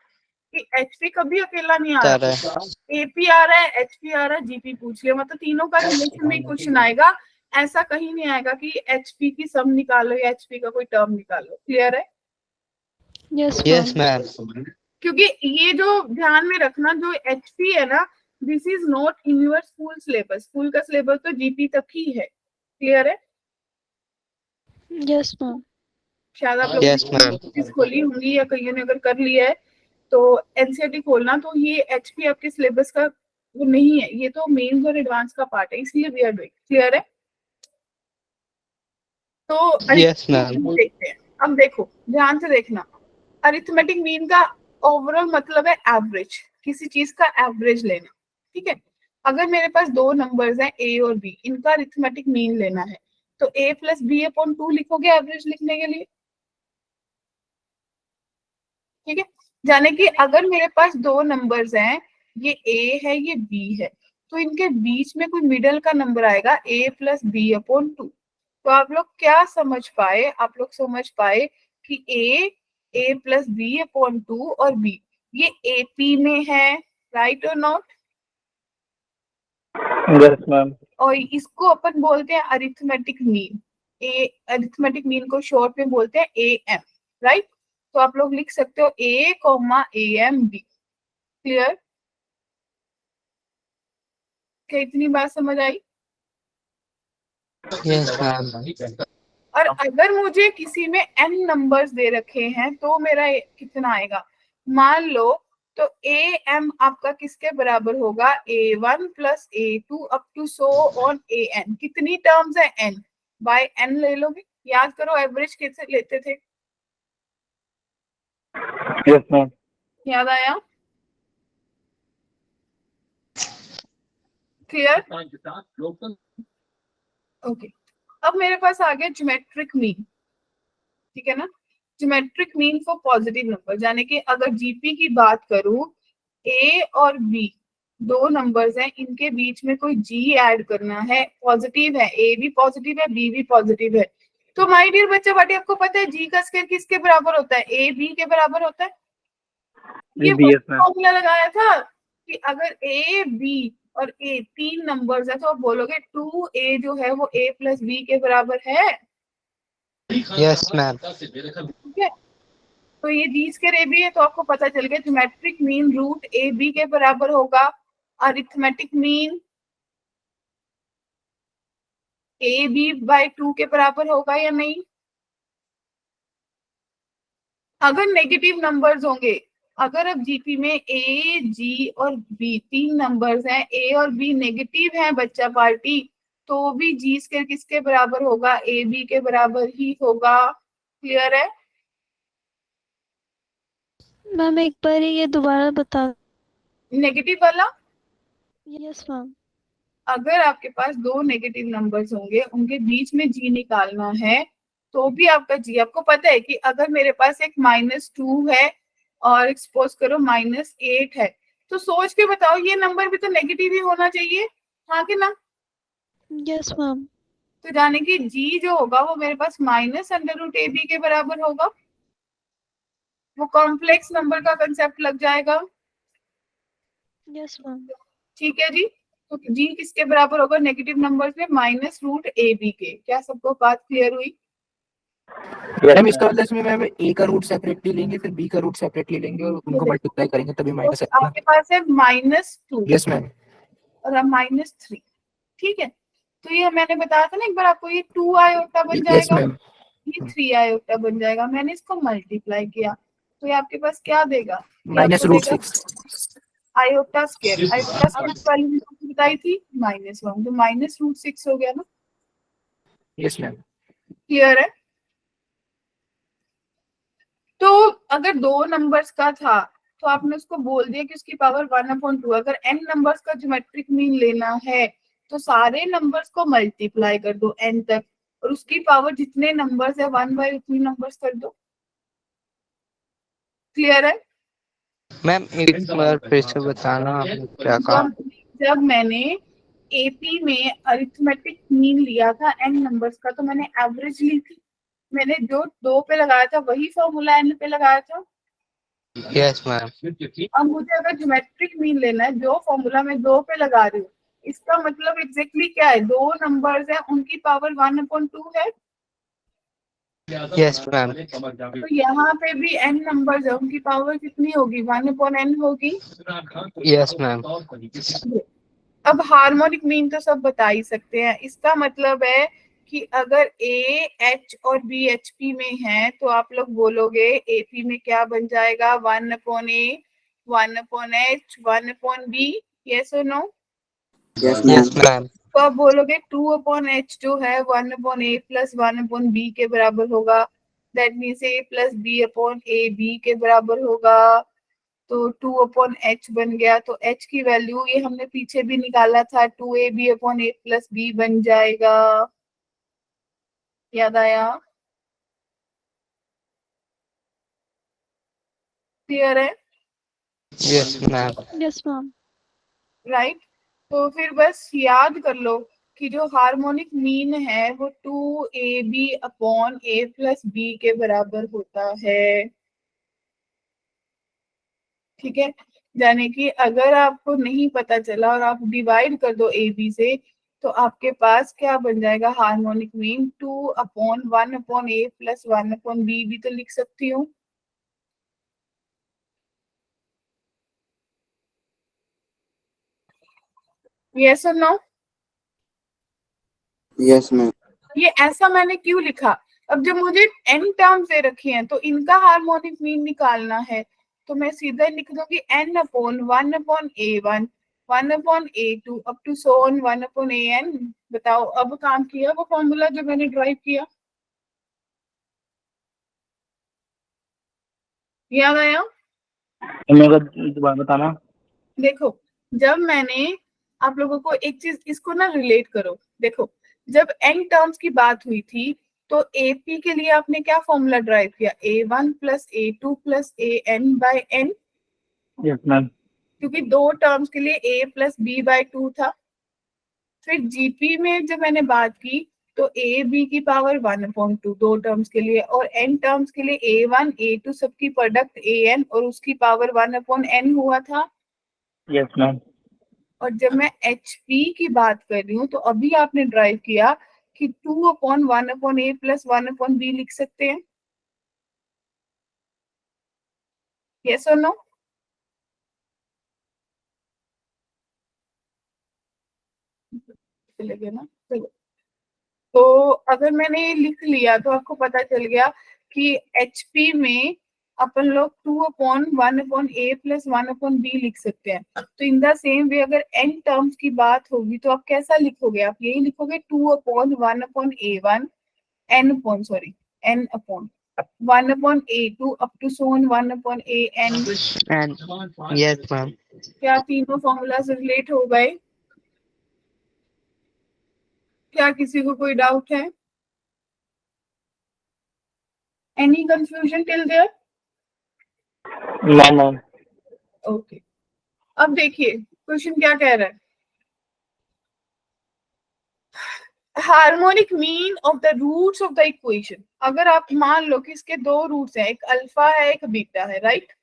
कि एचपी कभी अकेला नहीं आ रहा, एपी आ रहा है, एचपी आ रहा है, जीपी पूछ लिया, मतलब तीनों का रिलेशन में क्वेश्चन आएगा। ऐसा कहीं नहीं आएगा कि एचपी की सम निकालो या एचपी का कोई टर्म निकालो। क्लियर है? Yes, yes ma'am. मैम। क्योंकि ये जो ध्यान में रखना, जो एचपी है ना, this is not in your school syllabus. School का सिलेबस तो जीपी तक ही है। क्लियर है? Yes, ma'am. शायद आप Yes, लोगों ma'am. ने खोली होंगी या कईयों ने अगर कर लिया है तो एनसीईआरटी खोलना। तो ये एचपी आपके सिलेबस का वो नहीं है, ये तो मेंस और एडवांस का पार्ट है, इसलिए वी आर डूइंग। क्लियर है? तो यस मैम। देखते हैं। अब देखो ध्यान से देखना, अरिथमेटिक मीन का ओवरऑल मतलब है एवरेज, किसी चीज का एवरेज लेना। ठीक है, अगर मेरे पास दो नंबर्स हैं ए और बी, इनका अरिथमेटिक मीन लेना है तो ए प्लस बी अपॉन 2 लिखोगे एवरेज लिखने के लिए। ठीक है, यानी कि अगर मेरे पास दो नंबर्स हैं, ये ए है ये बी है, तो इनके बीच में कोई मिडल का नंबर आएगा a प्लस बी अपॉन 2। तो आप लोग क्या समझ पाए, आप लोग समझ पाए कि a प्लस बी अपॉन 2 और b ये AP में है, राइट और नॉट? Yes ma'am. और इसको अपन बोलते हैं अरिथमेटिक मीन। अरिथमेटिक मीन को शॉर्ट में बोलते हैं AM, राइट? तो आप लोग लिख सकते हो A, AM, B। क्लियर? क्या इतनी बात समझ आई? Yes ma'am. और अगर मुझे किसी में n नंबर्स दे रखे हैं तो मेरा कितना आएगा? मान लो तो AM आपका किसके बराबर होगा? A1 plus A2 up to so on AN। कितनी टर्म्स है? n बाय n ले लोगे। याद करो एवरेज कैसे लेते थे, यस मैम। याद आया? क्लियर? ओके। अब मेरे पास आ गया ज्योमेट्रिक मीन, ठीक है ना? Geometric mean for positive number, यानी कि अगर जीपी की बात करूं, ए और बी दो नंबर्स हैं, इनके बीच में कोई जी ऐड करना है, पॉजिटिव है, ए भी पॉजिटिव है, बी भी पॉजिटिव है, तो माय डियर बच्चा बाटी आपको पता है जी का स्क्वायर किसके बराबर होता है? ए बी के बराबर होता है। ये यस मैम। फॉर्मूला लगाया था कि अगर ए बी और ए तीन नंबर्स है तो आप बोलोगे 2a जो है वो a प्लस बी के बराबर है। Yes ma'am. ठीक है, तो ये जी स्क्वायर ए बी है, तो आपको पता चल गया geometric mean root a b के बराबर होगा। Arithmetic mean a b by 2 के बराबर होगा या नहीं? अगर नेगेटिव नंबर्स होंगे, अगर अब जीपी में ए जी और बी तीन नंबर्स हैं, ए और बी नेगेटिव हैं बच्चा पार्टी, तो भी जी स्क्वायर किसके बराबर होगा? ए बी के बराबर ही होगा। क्लियर है? मैम एक बार ये दोबारा बता। नेगेटिव वाला, यस मैम। अगर आपके पास दो नेगेटिव नंबर्स होंगे, उनके बीच में जी निकालना है, तो भी आपका जी, आपको पता है कि अगर मेरे पास एक -2 है और सपोज करो -8 है, तो सोच के बताओ ये नंबर भी तो नेगेटिव ही होना चाहिए, हाँ कि ना? Yes ma'am. तो जाने की जी जो होगा वो मेरे पास -√AB के बराबर होगा। वो कॉम्प्लेक्स नंबर का कंसेप्ट लग जाएगा। Yes ma'am. ठीक है जी, तो जी किसके बराबर होगा नेगेटिव नंबर्स में? -√AB के। क्या सबको बात क्लियर हुई? मैम इसका मतलब इसमें मैम ए का रूट सेपरेटली लेंगे, फिर बी का रूट सेपरेटली लेंगे और उनको मल्टीप्लाई करेंगे तभी माइनस तो आपके पास है -2 यस मैम। और अब -3। ठीक है, तो ये मैंने बताया था ना एक बार आपको, ये 2 आयोटा बन यस जाएगा, मैम। ये 3 आयोटा बन जाएगा। मैंने इसको मल्टीप्लाई किया तो ये आपके पास क्या देगा? ये आपको देगा -√6। Iota square. आयोटा स्क्वायर वाली मैंने आपको बताई थी -1, तो -√6 हो गया ना। Yes ma'am. क्लियर है? तो अगर दो नंबर्स का था तो आपने उसको बोल दिया कि उसकी पावर 1/2। अगर n नंबर्स का ज्योमेट्रिक मीन लेना है तो सारे नंबर्स को मल्टीप्लाई कर दो n तक, और उसकी पावर जितने नंबर्स है 1/, उतनी नंबर्स कर दो। क्लियर है? मैम एक बार फिर से बताना आपने क्या कहा? जब मैंने एपी में अरिथमेटिक मीन लिया था n नंबर्स का, तो मैंने एवरेज ली थी। मैंने जो 2 पे लगाया था वही फॉर्मूला n पे लगाया था। Yes ma'am. अब मुझे अगर ज्योमेट्रिक मीन लेना है, जो फॉर्मूला मैं 2 पे लगा रही हूँ, इसका मतलब एग्जैक्टली क्या है? दो नंबर्स हैं, उनकी पावर 1/2 है। Yes ma'am. तो यहाँ पे भी n नंबर्स है, उनकी पावर कितनी होगी? 1/n होगी। Yes ma'am. अब हार्मोनिक मीन तो सब बता ही सकते हैं। इसका मतलब है कि अगर ए एच और बी एच पी में है तो आप लोग बोलोगे ए पी में क्या बन जाएगा? 1/a, 1/h, 1/b। यस और नो? Yes ma'am. तो आप बोलोगे 2/h जो है 1/a प्लस 1/b के बराबर होगा। That means a plus b/a b के बराबर होगा। तो 2/h बन गया। तो h की वैल्यू ये हमने पीछे भी निकाला था, 2ab/a प्लस b बन जाएगा। याद आया? क्लियर है? Yes ma'am. Yes ma'am. Right? तो फिर बस याद कर लो कि जो हार्मोनिक मीन है वो 2ab upon a plus b के बराबर होता है। ठीक है, यानी कि अगर आपको नहीं पता चला और आप डिवाइड कर दो ए बी से, तो आपके पास क्या बन जाएगा, harmonic mean 2/1/a plus 1/b भी तो लिख सकती हूँ। यस और नो? Yes ma'am. ये ऐसा मैंने क्यों लिखा, अब जब मुझे n टर्म्स दे रखी हैं तो इनका हार्मोनिक मीन निकालना है, तो मैं सीधा लिख दूंगी n/1/a1 1/a2 up to so on 1/an। बताओ अब काम किया वो फॉर्मूला जो मैंने ड्राइव किया, याद आया? मेरे को दोबारा बताना। देखो, जब मैंने आप लोगों को एक चीज इसको ना रिलेट करो, देखो जब n टर्म्स की बात हुई थी तो AP के लिए आपने क्या फॉर्मूला ड्राइव किया, a1 plus a2 plus an by n, yes ma'am. क्योंकि दो टर्म्स के लिए a प्लस b बाय 2 था। फिर GP में जब मैंने बात की तो a b की पावर 1/2 दो टर्म्स के लिए, और n टर्म्स के लिए a1 a2 सबकी प्रोडक्ट an और उसकी पावर 1/n हुआ था। Yes ma'am. और जब मैं HP की बात कर रही हूँ तो अभी आपने ड्राइव किया कि 2/1/a प्लस 1/b लिख सकते हैं। यस और नो? चलेगा ना? चलो, तो अगर मैंने ये लिख लिया तो आपको पता चल गया कि HP में अपन लोग 2/1/a प्लस 1/b लिख सकते हैं। तो इन द सेम वे अगर n टर्म्स की बात होगी तो आप कैसा लिखोगे, आप यही लिखोगे 2/1/a1 n upon 1/a2 up to so on 1/an। And yes, ma'am. क्या तीनों फॉर्मूला से रिलेट हो गए? क्या किसी को कोई डाउट है? Any confusion till there? Ma'am ma'am. Okay, अब देखिए क्वेश्चन क्या कह रहा है, harmonic mean of the roots of the equation. अगर आप मान लो कि इसके दो रूट्स हैं, एक अल्फा है एक बीटा है, राइट?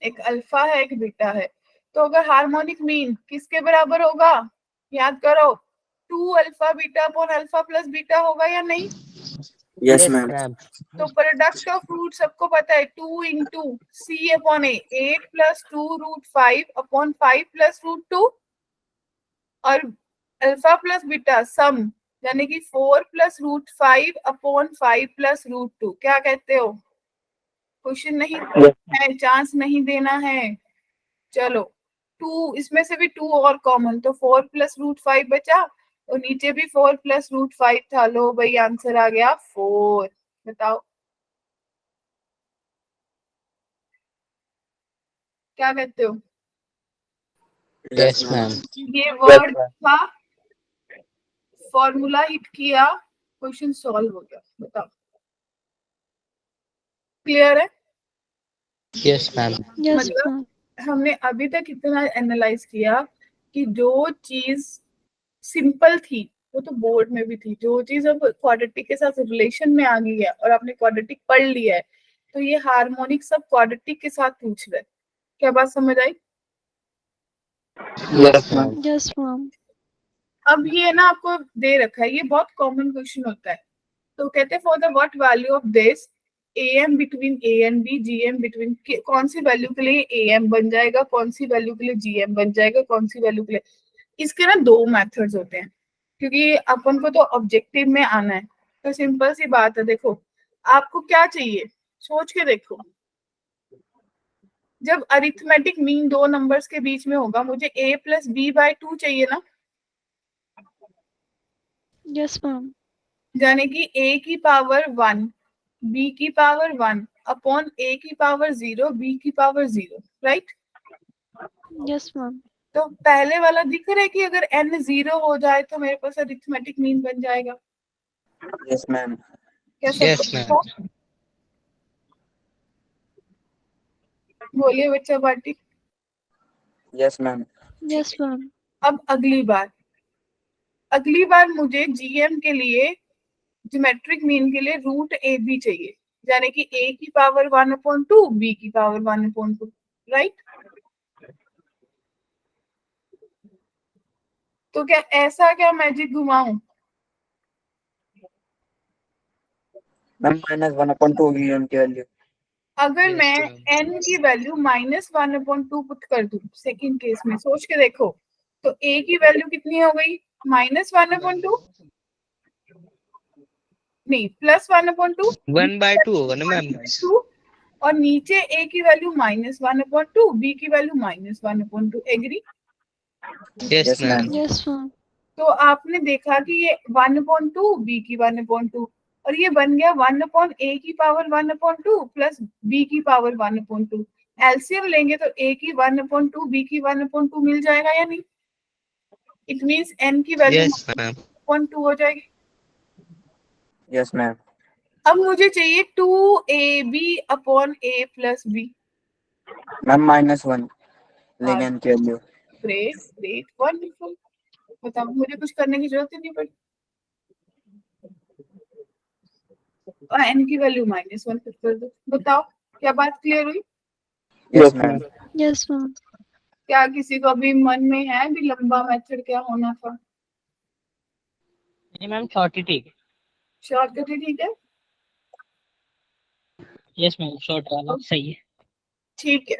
एक अल्फा है एक बीटा है, तो अगर हार्मोनिक मीन किसके बराबर होगा, याद करो 2 alpha beta upon alpha plus beta होगा या नहीं? Yes ma'am. तो प्रोडक्ट ऑफ रूट सबको पता है 2 into c upon a, 8 plus 2 root 5 upon 5 plus root 2, और अल्फा प्लस बीटा सम यानी कि 4 plus root 5 upon 5 plus root 2। क्या कहते हो? क्वेश्चन नहीं है, चांस नहीं देना है। चलो, 2 इसमें से भी 2 और कॉमन, तो 4 प्लस रूट 5 बचा, और नीचे भी 4 प्लस रूट 5 था। लो भाई आंसर आ गया 4। बताओ क्या कहते हो? Yes, ma'am. ये वर्ड था, फॉर्मूला हिट किया, क्वेश्चन सॉल्व हो गया। बताओ क्लियर है? Yes, ma'am. Yes, मतलब ma'am. हमने अभी तक इतना एनालाइज किया कि जो चीज सिंपल थी वो तो बोर्ड में भी थी, जो चीज अब क्वाड्रेटिक के साथ रिलेशन में आ गई है और आपने क्वाड्रेटिक पढ़ लिया है, तो ये हार्मोनिक सब क्वाड्रेटिक के साथ पूछ रहे हैं। क्या बात समझ आई? Yes, ma'am. Yes, ma'am. अब ये ना आपको दे रखा है, ये बहुत कॉमन क्वेश्चन होता है। तो कहते हैं for the what value of this am between a and b, gm between, कौन सी वैल्यू के लिए am बन जाएगा, कौन सी वैल्यू के लिए gm बन जाएगा, कौन सी वैल्यू के लिए। इसके ना दो मेथड्स होते हैं, क्योंकि अपन को तो ऑब्जेक्टिव में आना है। तो सिंपल सी बात है, देखो आपको क्या चाहिए सोच के देखो। जब अरिथमेटिक मीन दो नंबर्स के बीच में होगा, मुझे a प्लस बी बाय 2 चाहिए ना, Yes, ma'am. यानी कि a की पावर 1 b की पावर 1 अपॉन a की पावर 0 b की पावर 0, राइट? Yes, ma'am. तो पहले वाला दिख रहा है कि अगर n 0 हो जाए तो मेरे पास अरिथमेटिक मीन बन जाएगा। Yes ma'am. क्या Yes, सब ma'am. बोलिए बच्चा party. Yes ma'am. Yes, ma'am. अब अगली बार मुझे जीएम के लिए, ज्योमेट्रिक मीन के लिए रूट ए बी चाहिए, यानी कि a की पावर 1/2, b की पावर 1/2, राइट? तो क्या ऐसा क्या मैजिक घुमाऊं? मैम -1/2 होगी उनकी वैल्यू। अगर Yes, मैं ma'am. n की वैल्यू -1/2 पुट कर दूं, सेकंड केस में सोच के देखो, तो a की वैल्यू कितनी हो गई? -1/2 नहीं, +1/2, 1/2 होगा ना मैम? 2, और नीचे a की वैल्यू -1/2, b की value -1/2। Agree? Yes, yes ma'am. ma'am. Yes, ma'am. तो आपने देखा कि ये 1/2, b की 1/2, और ये बन गया 1/a की पावर 1/2 प्लस b की पावर 1/2। एलसीएम लेंगे तो a की 1/2, b की 1/2 मिल जाएगा या नहीं? इट मींस n की वैल्यू Yes, ma'am. 1/2 हो जाएगी। Yes ma'am. अब मुझे चाहिए 2ab/a प्लस b। मैम -1 लेंगे इनकी वैल्यू। Great, wonderful. बताओ, मुझे कुछ करने की जरूरत ही नहीं पड़ी, और n की वैल्यू -1 फिट कर दो। बताओ, क्या बात क्लियर हुई? Yes ma'am. Yes, ma'am. क्या किसी को अभी मन में है भी लंबा मेथड क्या होना था? नहीं मैम, शॉर्ट ही ठीक है। शॉर्टकट ही ठीक है? यस मैम, शॉर्ट वाला सही है। ठीक है।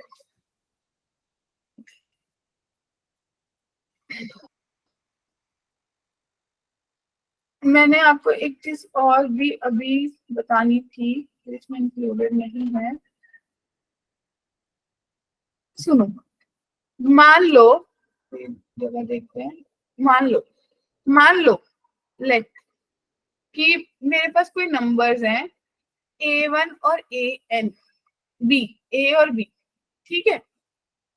मैंने आपको एक चीज और भी अभी बतानी थी, इसमें इंक्लूडेड नहीं है। सुनो, मान लो, जगह देखते हैं, मान लो लेट कि मेरे पास कोई नंबर्स हैं A1 और AN, A और B, ठीक है?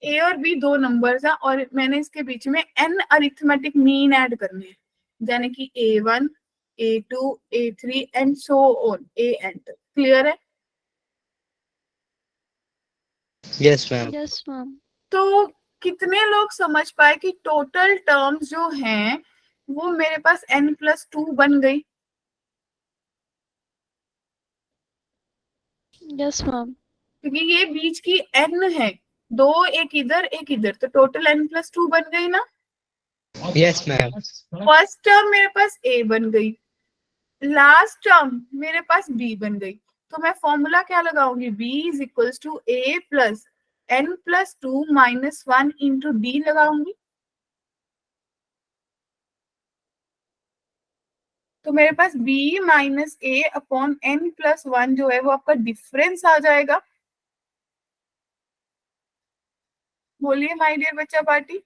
A और B दो नंबर्स हैं और मैंने इसके बीच में n अरिथमेटिक मीन ऐड करने हैं, यानी कि A1, A2, A3 and so on, AN तक। क्लियर है? Yes, ma'am. Yes, ma'am. तो कितने लोग समझ पाए कि टोटल टर्म्स जो हैं वो मेरे पास n+2 बन गई? Yes, ma'am. क्योंकि ये बीच की n है, दो, एक इधर, तो टोटल n+2 बन गई ना? Yes, ma'am. फर्स्ट टर्म मेरे पास a बन गई, लास्ट टर्म मेरे पास b बन गई। तो मैं फॉर्मूला क्या लगाऊंगी? b is equals to a plus n+2 - 1 into d लगाऊंगी। तो मेरे पास b minus a upon n+1 जो है वो आपका डिफरेंस आ जाएगा। बोलिए माय डियर बच्चा पार्टी।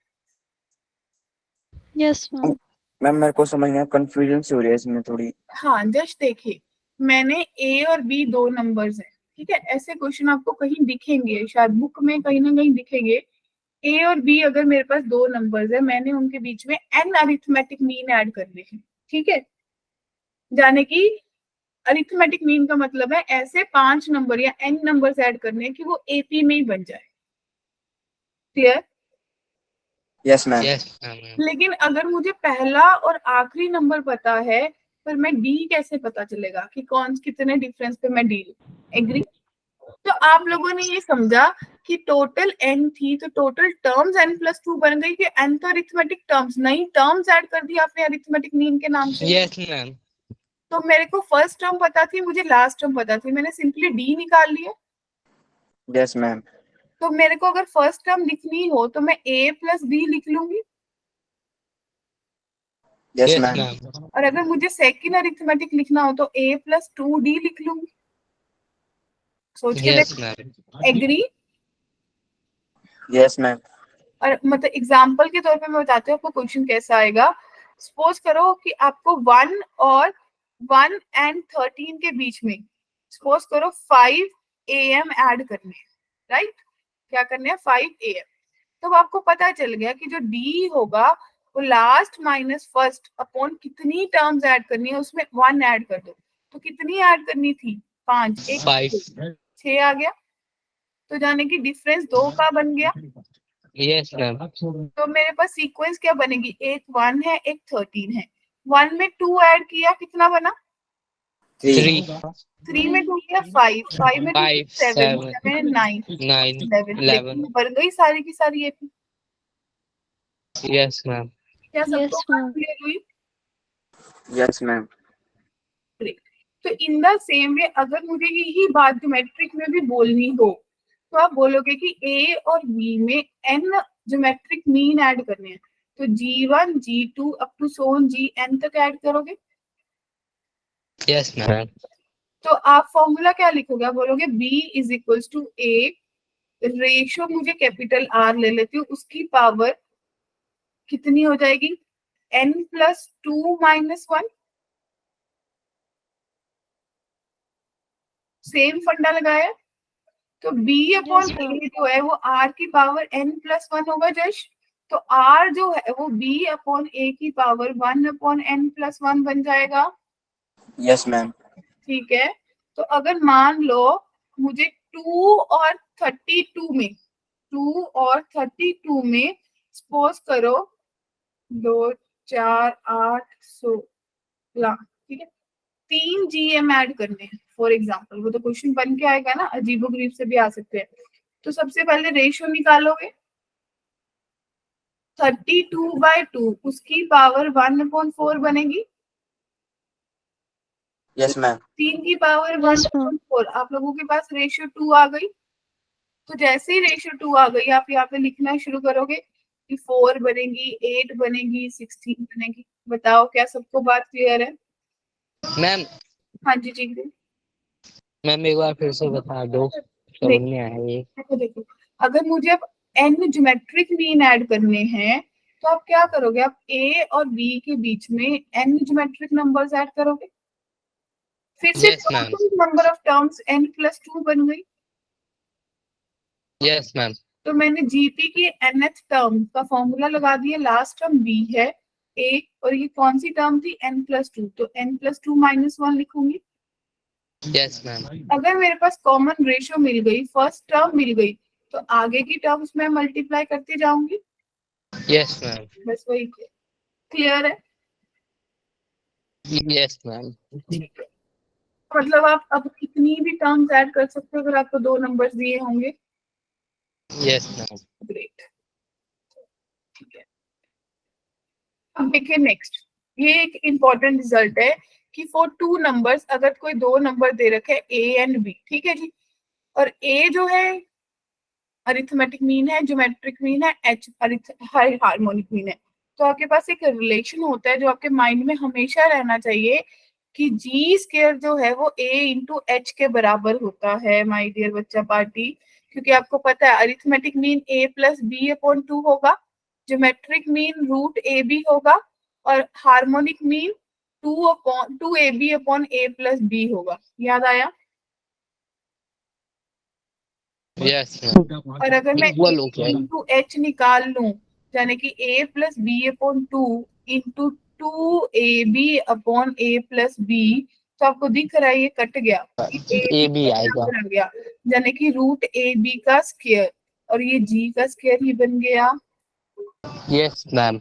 Yes, ma'am. मैम मेरे को समझ में कंफ्यूजन सी हो रही है इसमें थोड़ी। हाँ, जस्ट देखिए, मैंने a और b दो नंबर्स हैं, ठीक है? ऐसे क्वेश्चन आपको कहीं दिखेंगे, शायद बुक में कहीं ना कहीं दिखेंगे। a और b अगर मेरे पास दो नंबर्स है, मैंने उनके बीच में n अरिथमेटिक मीन ऐड करने हैं, ठीक है? जाने की अरिथमेटिक मीन का मतलब है ऐसे 5 नंबर या n नंबर्स ऐड करने हैं कि वो AP में ही बन जाए। Clear? Yes ma'am. Yes, ma'am. लेकिन अगर मुझे पहला और आखिरी नंबर पता है, पर मैं D कैसे पता चलेगा कि कौन कितने डिफरेंस पे मैं D लूं? एग्री? तो आप लोगों ने ये समझा कि टोटल n थी, तो टोटल टर्म्स n+2 बन गई कि n तो अरिथमेटिक टर्म्स, नई टर्म्स ऐड कर दी आपने अरिथमेटिक मीन के नाम से। Yes, ma'am. तो मेरे को फर्स्ट टर्म पता थी, मुझे लास्ट टर्म पता थी, मैंने सिंपली D निकाल लिया। Yes ma'am. तो मेरे को अगर फर्स्ट टर्म लिखनी हो तो मैं a प्लस b लिख लूंगी, यस Yes, मैम। ma'am. और अगर मुझे सेकंड अरिथमेटिक लिखना हो तो a प्लस 2d लिख लूंगी। सोच के Yes, देखो। ma'am. एग्री? Yes ma'am. और मतलब एग्जाम्पल के तौर पे मैं बताती हूँ आपको क्वेश्चन कैसा आएगा। सपोज करो कि आपको 1 और 1 एंड 13 के बीच में सपोज करो 5 AM ऐड करने हैं, राइट? क्या करने हैं? 5 AM। तो आपको पता चल गया कि जो D होगा वो लास्ट माइनस फर्स्ट अपॉन कितनी टर्म्स ऐड करनी है, उसमें 1 ऐड कर दो। तो कितनी ऐड करनी थी? 5, 5. 6 आ गया। तो जाने की डिफरेंस 2 का बन गया। Yes ma'am. तो मेरे पास सीक्वेंस क्या बनेगी, एक 1 है एक 13 है। 1 में 2 ऐड किया, कितना बना? 3 3 में 2 किया 5, 5 में 2 5 7, 7 7 9 9 11। 11। लेकिन बन गई सारी की सारी ये। Yes ma'am. क्या सबको Yes, बात ma'am. क्लियर हुई? Yes ma'am. Great. तो इन द सेम वे अगर मुझे यही बात ज्योमेट्रिक में भी बोलनी हो तो आप बोलोगे कि ए और बी में एन ज्योमेट्रिक मीन ऐड करने हैं, तो G1 G2 up to so on Gn तक ऐड करोगे। Yes ma'am. तो आप फॉर्मूला क्या लिखोगे, आप बोलोगे B is equals to a, ratio मुझे कैपिटल R ले लेती हूँ, उसकी पावर कितनी हो जाएगी, n+2-1। सेम फंडा लगाया। तो B upon Yes, ma'am. A जो है वो R की पावर n+1 होगा जश। तो R जो है वो B अपॉन A की पावर 1 अपॉन n+1 बन जाएगा। Yes ma'am. ठीक है। तो अगर मान लो मुझे 2 और 32 में 2 और 32 में सपोज करो 2 4 8 16, ठीक है, 3 GM ऐड करने हैं फॉर एग्जाम्पल। वो तो क्वेश्चन बन के आएगा ना, अजीबोगरीब से भी आ सकते हैं। तो सबसे पहले रेशियो निकालोगे, 32/2 उसकी पावर 1/4 बनेगी। Yes ma'am. 3 की पावर Yes, ma'am. 1/4। आप लोगों के पास रेशियो 2 आ गई। तो जैसे ही रेशियो 2 आ गई आप यहाँ पे लिखना शुरू करोगे कि 4 बनेगी, 8 बनेगी, 16 बनेगी। बताओ क्या सबको बात क्लियर है? मैम हाँ जी ठीक है। मैम एक बार फिर से बता दो, समझ नहीं आया ये। देखो देखो, अगर मुझे अब n ज्योमेट्रिक मीन ऐड करने हैं तो आप क्या करोगे, आप a और b के बीच में n ज्योमेट्रिक नंबर्स ऐड करोगे। फिर से yes ma'am. Number of terms n+2 बन गई। Yes ma'am. तो मैंने जीपी की nth टर्म का फॉर्मूला लगा दिया, लास्ट टर्म b है a और ये कौन सी टर्म थी n+2, तो n+2-1 लिखूंगी। Yes ma'am. अगर मेरे पास कॉमन रेशियो मिल गई, फर्स्ट टर्म मिल गई, तो आगे की टर्म्स में मल्टीप्लाई करती जाऊंगी। Yes ma'am. बस वही क्लियर है। Yes ma'am. ठीक है, मतलब आप अब कितनी भी टर्म्स ऐड कर सकते हो अगर आपको 2 नंबर्स दिए होंगे। Yes ma'am. ग्रेट, ठीक है। अब देखिए नेक्स्ट, ये एक इंपॉर्टेंट रिजल्ट है कि फॉर 2 नंबर्स अगर कोई 2 नंबर दे रखे a एंड b, ठीक है जी, और a जो है अरिथमेटिक मीन है, ज्योमेट्रिक मीन है, h हार्मोनिक मीन है। तो आपके पास एक रिलेशन होता है जो आपके माइंड में हमेशा रहना चाहिए कि जी स्क्वायर जो है वो a इंटू एच के बराबर होता है माय डियर बच्चा पार्टी। क्योंकि आपको पता है अरिथमेटिक मीन a+b/2 होगा, ज्योमेट्रिक मीन √ab होगा और हार्मोनिक मीन 2ab/a+b होगा। याद आया? Yes ma'am. और अगर मैं इक्वल हो गया। इंटू एच निकाल लूं, यानी कि a+b/2 इंटू 2ab/a+b, तो आपको दिख रहा है ये कट गया, ए भी आएगा। बन गया, यानी कि √ab का स्क्वायर, और ये g का स्क्वायर ही बन गया। Yes ma'am.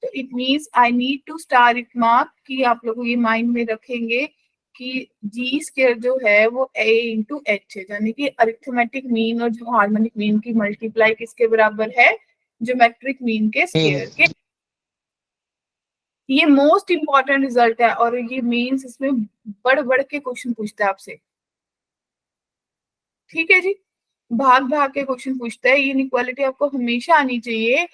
तो it means I need to star it mark कि आप लोग ये माइंड में रखेंगे कि जी स्क्वायर जो है वो a इंटू एच है, यानी कि अरिथमेटिक मीन और जो हार्मोनिक मीन की मल्टीप्लाई किसके बराबर है, ज्योमेट्रिक मीन के स्क्वायर के। ये मोस्ट इंपॉर्टेंट रिजल्ट है और ये मेंस इसमें बढ़ बढ़ के क्वेश्चन पूछता है आपसे। ठीक है जी, भाग भाग के क्वेश्चन पूछता है। ये इनइक्वालिटी आपको हमेशा आनी चाहिए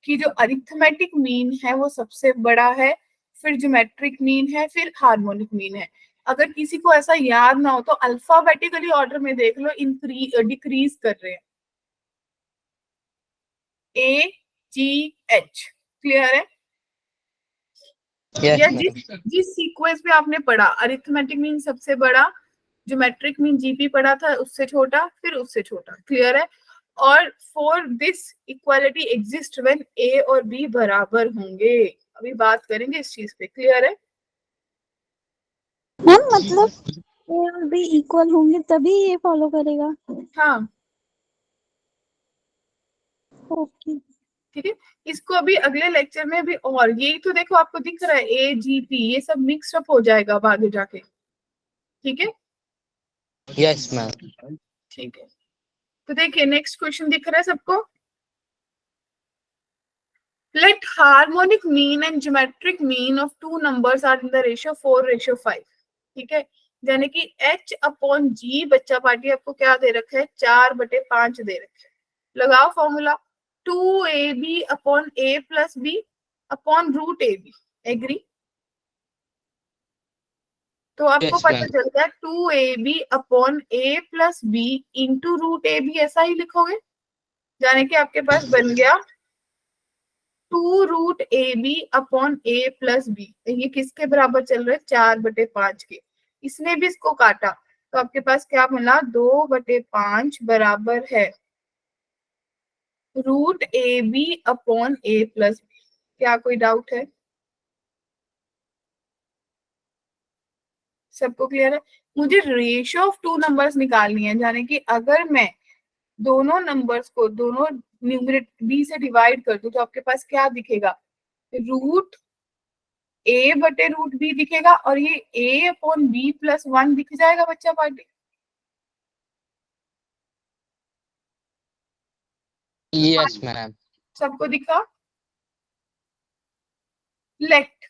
कि जो अरिथमेटिक मीन है वो सबसे बड़ा है, फिर ज्योमेट्रिक मीन है, फिर हार्मोनिक मीन है। अगर किसी को ऐसा याद ना हो तो अल्फाबेटिकली ऑर्डर में देख लो, डिक्रीज कर रहे हैं A-G-H। क्लियर है? यस या मैम। जिस सीक्वेंस में आपने पढ़ा, अरिथमेटिक मीन सबसे बड़ा, ज्योमेट्रिक मीन जीपी पढ़ा था उससे छोटा, फिर उससे छोटा। क्लियर है? और for this equality exist when ए और बी बराबर होंगे। अभी बात करेंगे इस चीज पे। क्लियर है? मैम मतलब ए और बी इक्वल होंगे तभी ये फॉलो करेगा। हाँ, Okay. ठीक है, इसको अभी अगले लेक्चर में भी, और यही तो देखो आपको दिख रहा है AGP, ये सब मिक्स अप हो जाएगा अब आगे जाके। ठीक है, यस मैम। ठीक है। तो देखिए नेक्स्ट क्वेश्चन दिख रहा है सबको। Let harmonic mean and geometric mean of two numbers are in the ratio 4:5। ठीक है, यानी कि H/G बच्चा पार्टी आपको क्या दे रखा है, 4/5 दे रखा है। लगाओ फॉर्मूला 2AB/A+B/√AB। एग्री? तो आपको Yes, पता ma'am. चल गया 2AB/A+B इंटू √AB, ऐसा ही लिखोगे, यानी कि आपके पास बन गया 2√AB/A+B। ये किसके बराबर चल रहा है, 4/5 के। इसने भी इसको काटा तो आपके पास क्या मिला, 2/5 बराबर है √AB/A+B। क्या कोई डाउट है? सबको क्लियर है? मुझे रेशियो ऑफ टू नंबर्स निकालनी है, यानी कि अगर मैं दोनों नंबर्स को दोनों न्यूमरेटर b से डिवाइड कर दूं तो आपके पास क्या दिखेगा, √A/√B दिखेगा, और ये A/B+1 दिख जाएगा बच्चा पार्टी। Yes ma'am. सबको दिखा? लेट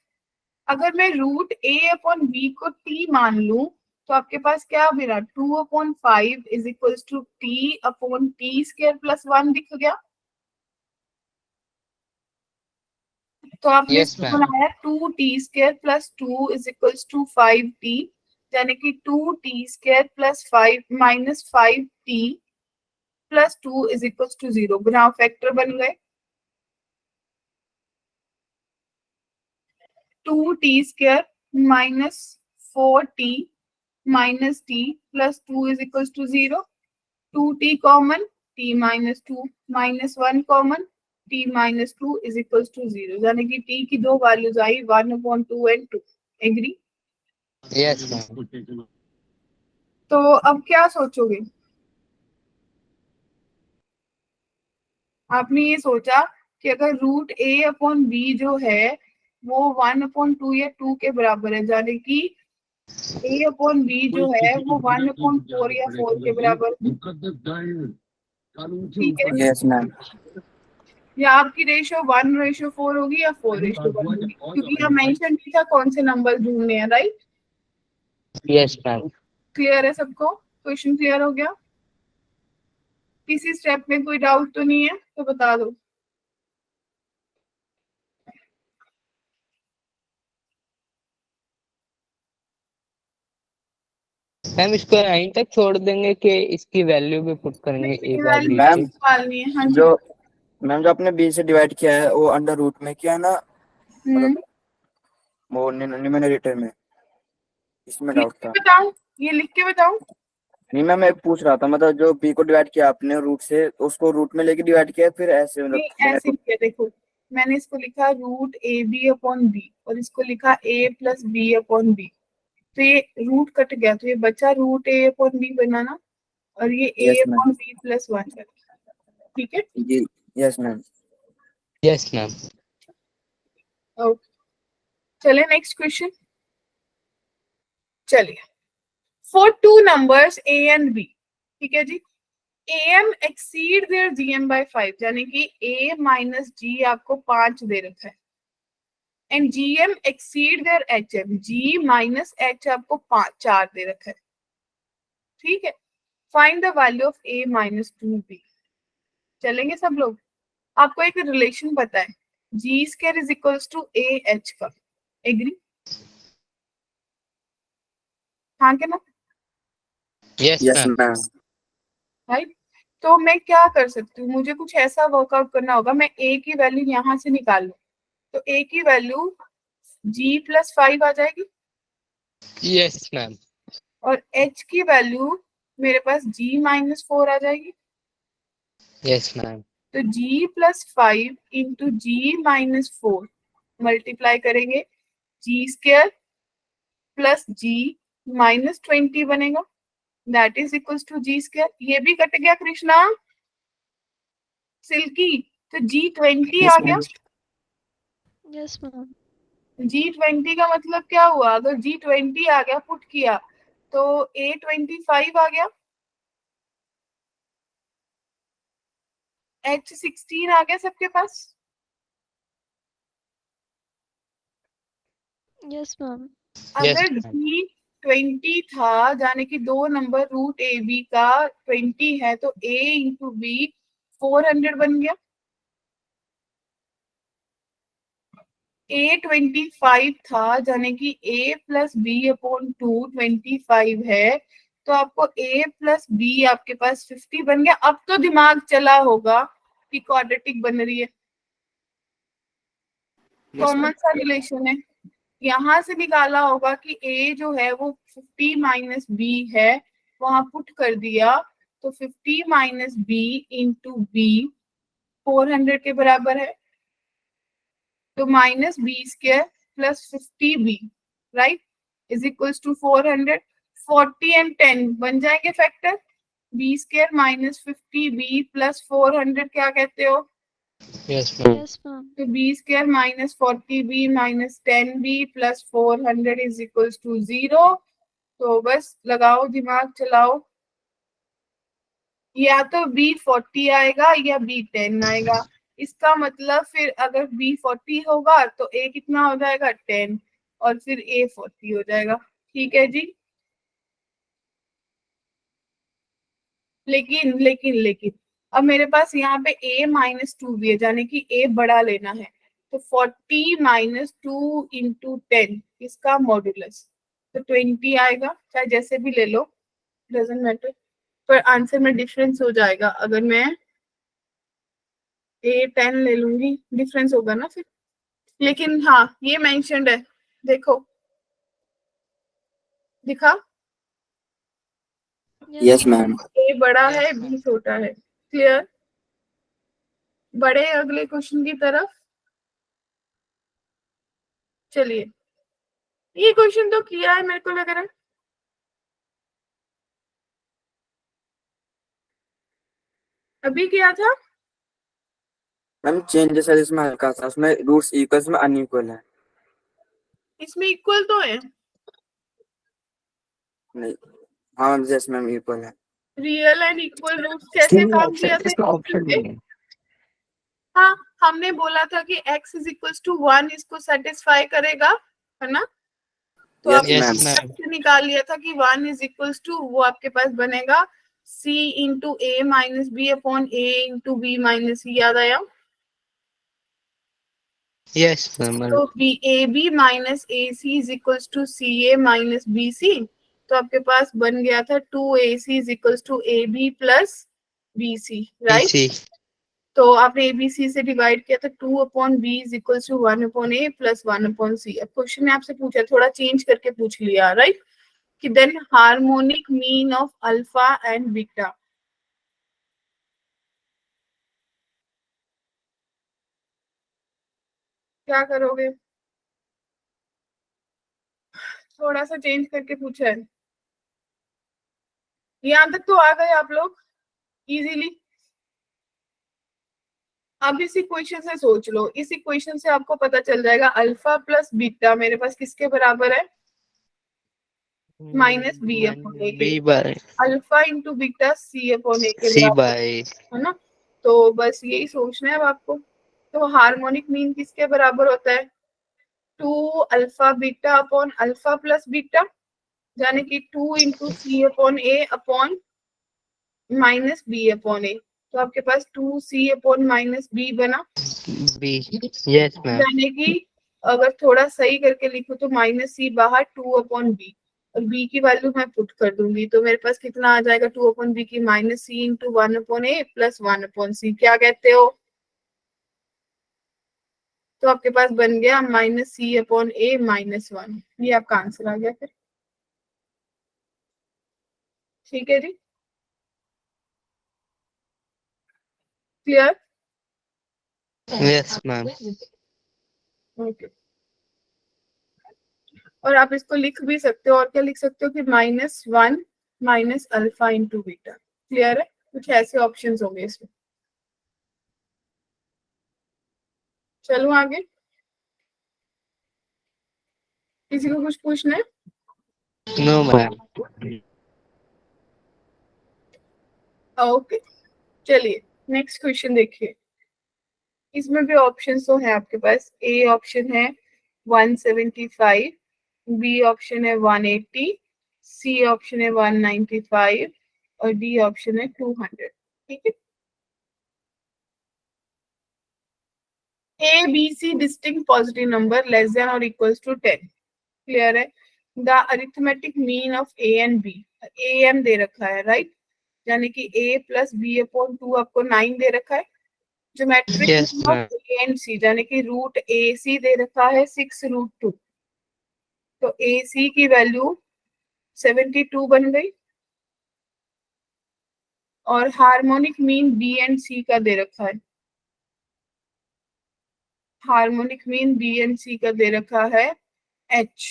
अगर मैं √A/B को t मान लूं तो आपके पास क्या मेरा 2/5 इज इक्वल्स टू t/t² + 1 दिख गया। तो आपने Yes, इसको ma'am. बनाया 2t² + 2 is equals to 5t, यानी कि 2t² + 5 - 5t + 2 is equals to 0। बनाओ, फैक्टर बन गए। 2t² - 4t - t + 2 is equals to 0। 2t common, t - 2 - 1 common, t - 2 is equals to 0, यानी कि t की दो वैल्यूज आई 1/2 and 2। एग्री? Yes ma'am. तो अब क्या सोचोगे? आपने ये सोचा कि अगर √A/B जो है वो 1/2 या 2 के बराबर है, यानी कि A/B जो है वो 1/4 या 4 के बराबर है। ठीक है, यस मैम। या आपकी रेशियो 1:4 होगी या 4:1 होगी, क्योंकि यहाँ मेंशन नहीं था कौन से नंबर ढूंढने हैं। राइट? Yes ma'am. क्लियर है सबको? क्वेश्चन क्लियर हो गया? किसी स्टेप में कोई डाउट तो नहीं है तो बता दो। मैम इसको यहीं तक छोड़ देंगे कि इसकी वैल्यू भी पुट करेंगे एक बार वैल्यू बीच में? निकालनी है। हाँ जी। जो मैम जो आपने b से डिवाइड किया है वो अंडर रूट में किया है ना, हम्म, वो न्यूमरेटर में, इसमें लिख डाउट के था। बताऊं? ये लिख के बताऊं? नहीं मैम, मैं पूछ रहा था, मतलब जो b को डिवाइड किया आपने रूट से, तो उसको रूट में लेके डिवाइड किया फिर ऐसे, मतलब नहीं, ऐसे किया। देखो मैंने इसको लिखा √AB/B और इसको लिखा A+B/B। तो ये रूट कट गया तो ये बचा √A/B बना ना, और ये यस मैम। A/B+1 बना। ठीक है, जी yes ma'am. Yes ma'am. Okay. चले नेक्स्ट क्वेश्चन। चलिए, for two numbers A and B। ठीक है जी, AM exceed their GM by 5, यानी कि A - G आपको 5 दे रखा है, and GM exceed their HM, G - H आपको 4 दे रखा है। ठीक है, find the value of A - 2B। चलेंगे सब लोग? आपको एक रिलेशन पता है, G² is equals to AH का। एग्री? हाँ के ना? Yes yes ma'am. Ma'am. Right? तो मैं क्या कर सकती हूँ, मुझे कुछ ऐसा वर्कआउट करना होगा, मैं A की वैल्यू यहाँ से निकाल लूँ तो A की वैल्यू G+5 आ जाएगी, यस मैम। और H की वैल्यू मेरे पास G - 4 आ जाएगी। Yes ma'am. तो G+5 इंटू G - 4 मल्टीप्लाई करेंगे, G² + G - 20 बनेगा, that is equals to G²। ये भी कट गया कृष्णा? सिल्की, तो G20 आ गया। Yes, ma'am. G20 का मतलब क्या हुआ? अगर G20 आ गया, पुट किया, तो A25 आ गया, H16 आ गया सबके पास। Yes, ma'am. अगर G20 था, जाने की 2 नंबर रूट ए बी का 20 है, तो A इंटू बी 400 बन गया। A25 था, जाने की A प्लस बी अपॉन 2 25 है, तो आपको A प्लस बी आपके पास 50 बन गया। अब तो दिमाग चला होगा कि क्वाड्रेटिक बन रही है, कॉमन सा रिलेशन है, यहाँ से निकाला होगा कि A जो है वो 50 माइनस बी है, वहां पुट कर दिया, तो 50 माइनस बी इंटू बी 400 के बराबर है, तो minus b square plus 50b, right, is equals to 400। 40 and 10 बन जाएंगे factor, b square minus 50b plus 400 क्या कहते हो? Yes, ma'am. Yes, ma'am. तो b square minus 40b minus 10b plus 400 is equals to 0। तो बस लगाओ, दिमाग चलाओ, या तो B40 आएगा या B10 आएगा। इसका मतलब फिर अगर B40 होगा तो A कितना हो जाएगा? 10, और फिर A 40 हो जाएगा। ठीक है जी। लेकिन लेकिन लेकिन अब मेरे पास यहाँ पे A माइनस 2 भी है, यानी कि A बड़ा लेना है, तो 40 माइनस 2 इंटू 10 इसका मॉड्यूलस, तो 20 आएगा, चाहे जैसे भी ले लो, डजेंट मैटर, पर आंसर में डिफरेंस हो जाएगा। अगर मैं A10 ले लूंगी, डिफरेंस होगा ना फिर। लेकिन हाँ, ये मेंशन्ड है, देखो, दिखा, यस मैम। A बड़ा है, B छोटा है। क्लियर? बड़े अगले क्वेश्चन की तरफ। चलिए, ये क्वेश्चन तो किया है मेरे को लग रहा है, अभी किया था। मैम चेंजेस है इसमें हल्का सा, उसमें रूट्स इक्वल्स में अनइक्वल है। इसमें इक्वल तो है, नहीं, हाँ यस मैम इक्वल है। रियल एंड इक्वल रूट्स कैसे काम किया था इसका ऑप्शन नहीं है। हाँ, हमने बोला था कि x इज इक्वल टू 1 इसको सेटिस्फाई करेगा, है ना? तो Yes, आपने Yes, ma'am. ma'am. निकाल लिया था कि 1 इज इक्वल टू, वो आपके पास बनेगा c इंटू ए माइनस बी अपॉन ए इंटू बी माइनस सी। याद आया? Yes, ma'am. तो b a B minus A C is equal to C A minus B C, तो आपके पास बन गया था 2ac is equal to A B plus B c, right? BC. तो आपने एबीसी से डिवाइड किया, तो 2 upon b is equal to 1 upon a plus 1 upon सी। अब क्वेश्चन ने आपसे पूछा, थोड़ा चेंज करके पूछ लिया, राइट, कि then harmonic mean of alpha and beta. क्या करोगे? थोड़ा सा चेंज करके पूछा है। यहाँ तक तो आ गए आप लोग इजीली। अब इसी क्वेश्चन से सोच लो, इसी क्वेश्चन से आपको पता चल जाएगा अल्फा प्लस बीटा मेरे पास किसके बराबर है? माइनस बी अपॉन ए के। B by alpha into beta C upon A के C बराबर, by है ना? तो बस यही सोचना है अब आपको। तो हार्मोनिक मीन किसके बराबर होता है? 2 alpha beta upon alpha plus beta, यानी कि 2 इंटू सी अपॉन ए अपॉन माइनस बी अपॉन ए। तो आपके पास 2c अपॉन माइनस बी बना, B. Yes, ma'am. यानी कि अगर थोड़ा सही करके लिखूं तो माइनस सी बाहर 2 अपॉन बी, और बी की वैल्यू मैं पुट कर दूंगी, तो मेरे पास कितना आ जाएगा? 2 अपॉन बी की minus C into 1 upon a plus 1 upon सी। क्या कहते हो? तो आपके पास बन गया माइनस सी अपॉन ए माइनस 1। ये आपका आंसर आ गया फिर। ठीक है जी, क्लियर? Yes, ma'am. ओके। और आप इसको लिख भी सकते हो, और क्या लिख सकते हो कि -1 minus alpha into beta. Clear है? कुछ ऐसे ऑप्शंस होंगे इसमें। चलो आगे, किसी को कुछ पूछना है? No ma'am. ओके, चलिए नेक्स्ट क्वेश्चन देखिए। इसमें भी ऑप्शन तो है आपके पास। ए ऑप्शन है 175, बी ऑप्शन है 180, सी ऑप्शन है 195 और डी ऑप्शन है 200। ठीक है, A B C distinct positive number less than और इक्वल्स टू 10। क्लियर है? The arithmetic mean of A and B, A M दे रखा है राइट, यानी कि a प्लस बी अपॉन 2 आपको 9 दे रखा है। Geometric Yes, mean of A and C, यानी कि रूट ए सी दे रखा है 6√2, तो ए सी की वैल्यू 72 बन गई। और हार्मोनिक मीन बी एंड सी का दे रखा है, हार्मोनिक मीन बी एंड सी का दे रखा है h,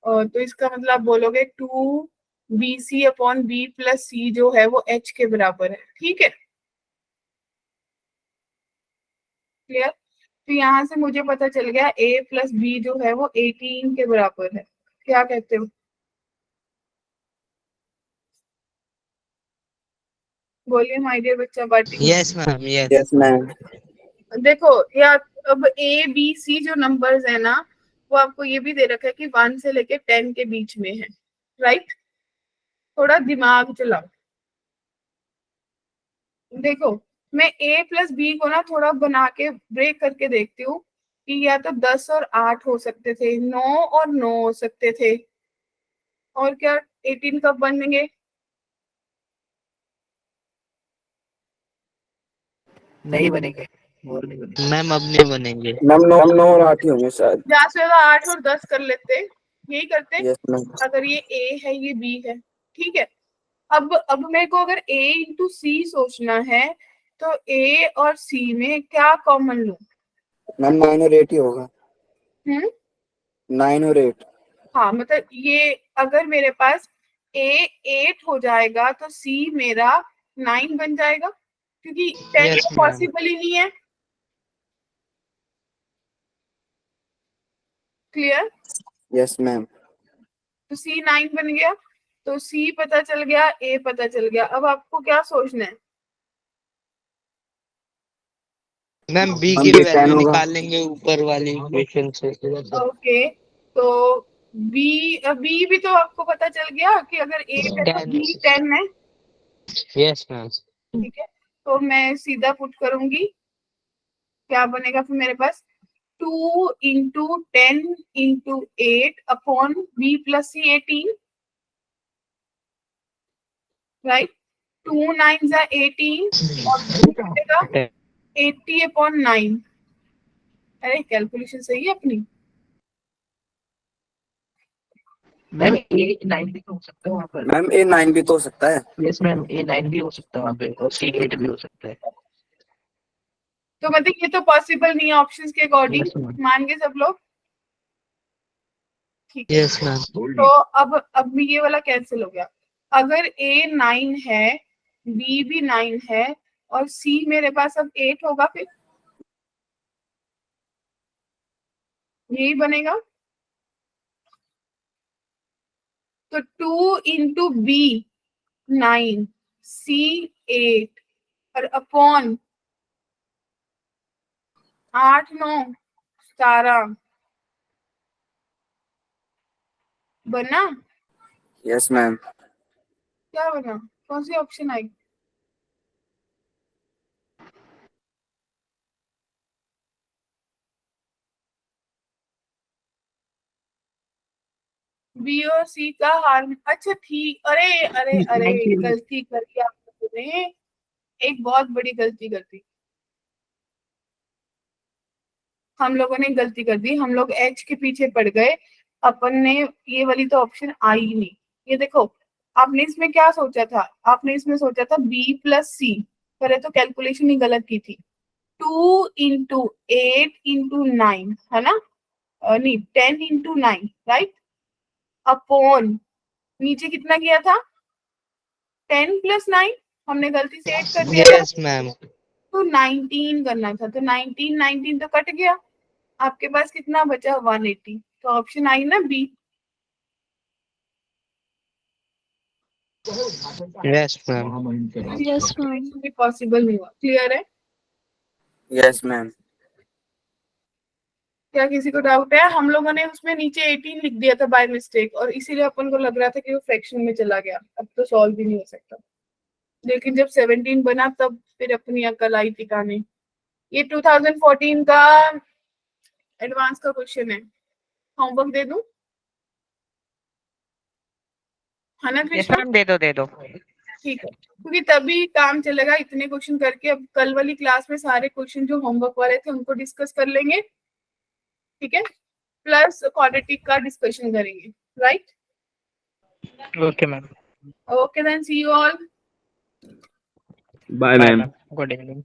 और तो इसका मतलब आप बोलोगे 2bc अपॉन बी प्लस सी जो है वो h के बराबर है। ठीक है, क्लियर? तो यहाँ से मुझे पता चल गया a प्लस बी जो है वो 18 के बराबर है। क्या कहते हो? बोलिए माय डियर बच्चा बाटी। yes ma'am, yes। Yes ma'am. देखो या अब ए बी सी जो नंबर्स है ना, वो आपको ये भी दे रखा है कि 1 से लेके 10 के बीच में है, राइट? थोड़ा दिमाग चलाओ। देखो मैं a प्लस बी को ना थोड़ा बना के ब्रेक करके देखती हूँ कि या तो 10 और 8 हो सकते थे, 9 और 9 हो सकते थे, और क्या 18 कब बनेंगे? नहीं बनेंगे, और नहीं बनेंगे मैम अब नहीं बनेंगे। मैम 9 और 8 ही होंगे शायद। ज्यादा से ज्यादा 8 और 10 कर लेते, यही करते। Yes ma'am. अगर ये a है ये b है, ठीक है। अब मेरे को अगर a इंटू सी सोचना है तो a और c में क्या कॉमन लूं? मैम 9 और 8 ही होगा। 9 और 8। हाँ मतलब ये अगर मेरे पास a 8 हो जाएगा तो c मेरा 9 बन जाएगा, क्योंकि 10 Yes, तो ma'am। पॉसिबल ही नहीं है। क्लियर? Yes ma'am. तो c 9 बन गया, तो c पता चल गया, a पता चल गया। अब आपको क्या सोचना है? मैम बी मैम की B 10 वैल्यू होगा। निकाल लेंगे ऊपर वाली इक्वेशन से। ओके, तो बी भी तो आपको पता चल गया कि अगर 8 है तो 10। बी 10 है। Yes ma'am. ठीक है, तो मैं सीधा पुट करूंगी, क्या बनेगा फिर मेरे पास? 2 into 10 into 8 upon B plus C 18, right? 2 9 जा 18 और 2 बचेगा 80 अपॉन 9। अरे कैलकुलेशन सही है अपनी? मैम A9 भी तो हो सकता है वहाँ पर। मैम A9 भी तो हो सकता है। यस मैम, A9 भी हो सकता है वहाँ पे, और C8 भी हो सकता है। तो मतलब ये तो पॉसिबल नहीं है ऑप्शंस के अकॉर्डिंग, यस मैम। मान गए सब लोग? ठीक है, यस मैम। तो अब भी ये वाला कैंसिल हो गया। अगर a 9 है, b भी 9 है और c मेरे पास अब 8 होगा, फिर यही बनेगा। तो 2 इंटू बी 9 c 8 और अपॉन 8 9 17 बना? Yes ma'am. क्या बना? कौन सी ऑप्शन आई? बी और सी का हार, अच्छा ठीक। अरे अरे अरे गलती करी आप लोगों ने, एक बहुत बड़ी गलती कर दी। हम लोगों ने गलती कर दी, हम लोग एच के पीछे पड़ गए। अपन ने ये वाली तो ऑप्शन आई ही नहीं। ये देखो, आपने इसमें क्या सोचा था? आपने इसमें सोचा था बी प्लस सी, पहले तो कैलकुलेशन ही गलत की थी। 2 इंटू 8 इंटू 9 है ना, नहीं 10 इंटू 9 राइट, अपॉन नीचे कितना किया था? 10 प्लस 9, हमने गलती से 8 कर दिया था। Yes ma'am. टू 19 करना था, तो 19 तो कट गया, आपके पास कितना बचा 180, तो ऑप्शन आई ना B. Yes ma'am. Yes, ma'am. भी पॉसिबल नहीं हुआ। क्लियर है? Yes ma'am. क्या किसी को डाउट है? हम लोगों ने उसमें नीचे 18 लिख दिया था बाय मिस्टेक, और इसीलिए अपन को लग रहा था कि वो फ्रैक्शन में चला गया, अब तो सॉल्व भी नहीं हो सकता। लेकिन जब 17 बना तब फिर अपनी अकल आई टिकाने। ये 2014 का एडवांस का क्वेश्चन है, होमवर्क दे दूं? है ना यस कृष्णा? मैम, दे दो। ठीक है, क्योंकि तभी काम चलेगा, इतने क्वेश्चन करके। अब कल वाली क्लास में सारे क्वेश्चन जो होमवर्क वाले थे उनको डिस्कस कर लेंगे, ठीक है, प्लस क्वाड्रेटिक का डिस्कशन करेंगे, right? Okay ma'am. Okay then, see you all. Bye ma'am. Good evening.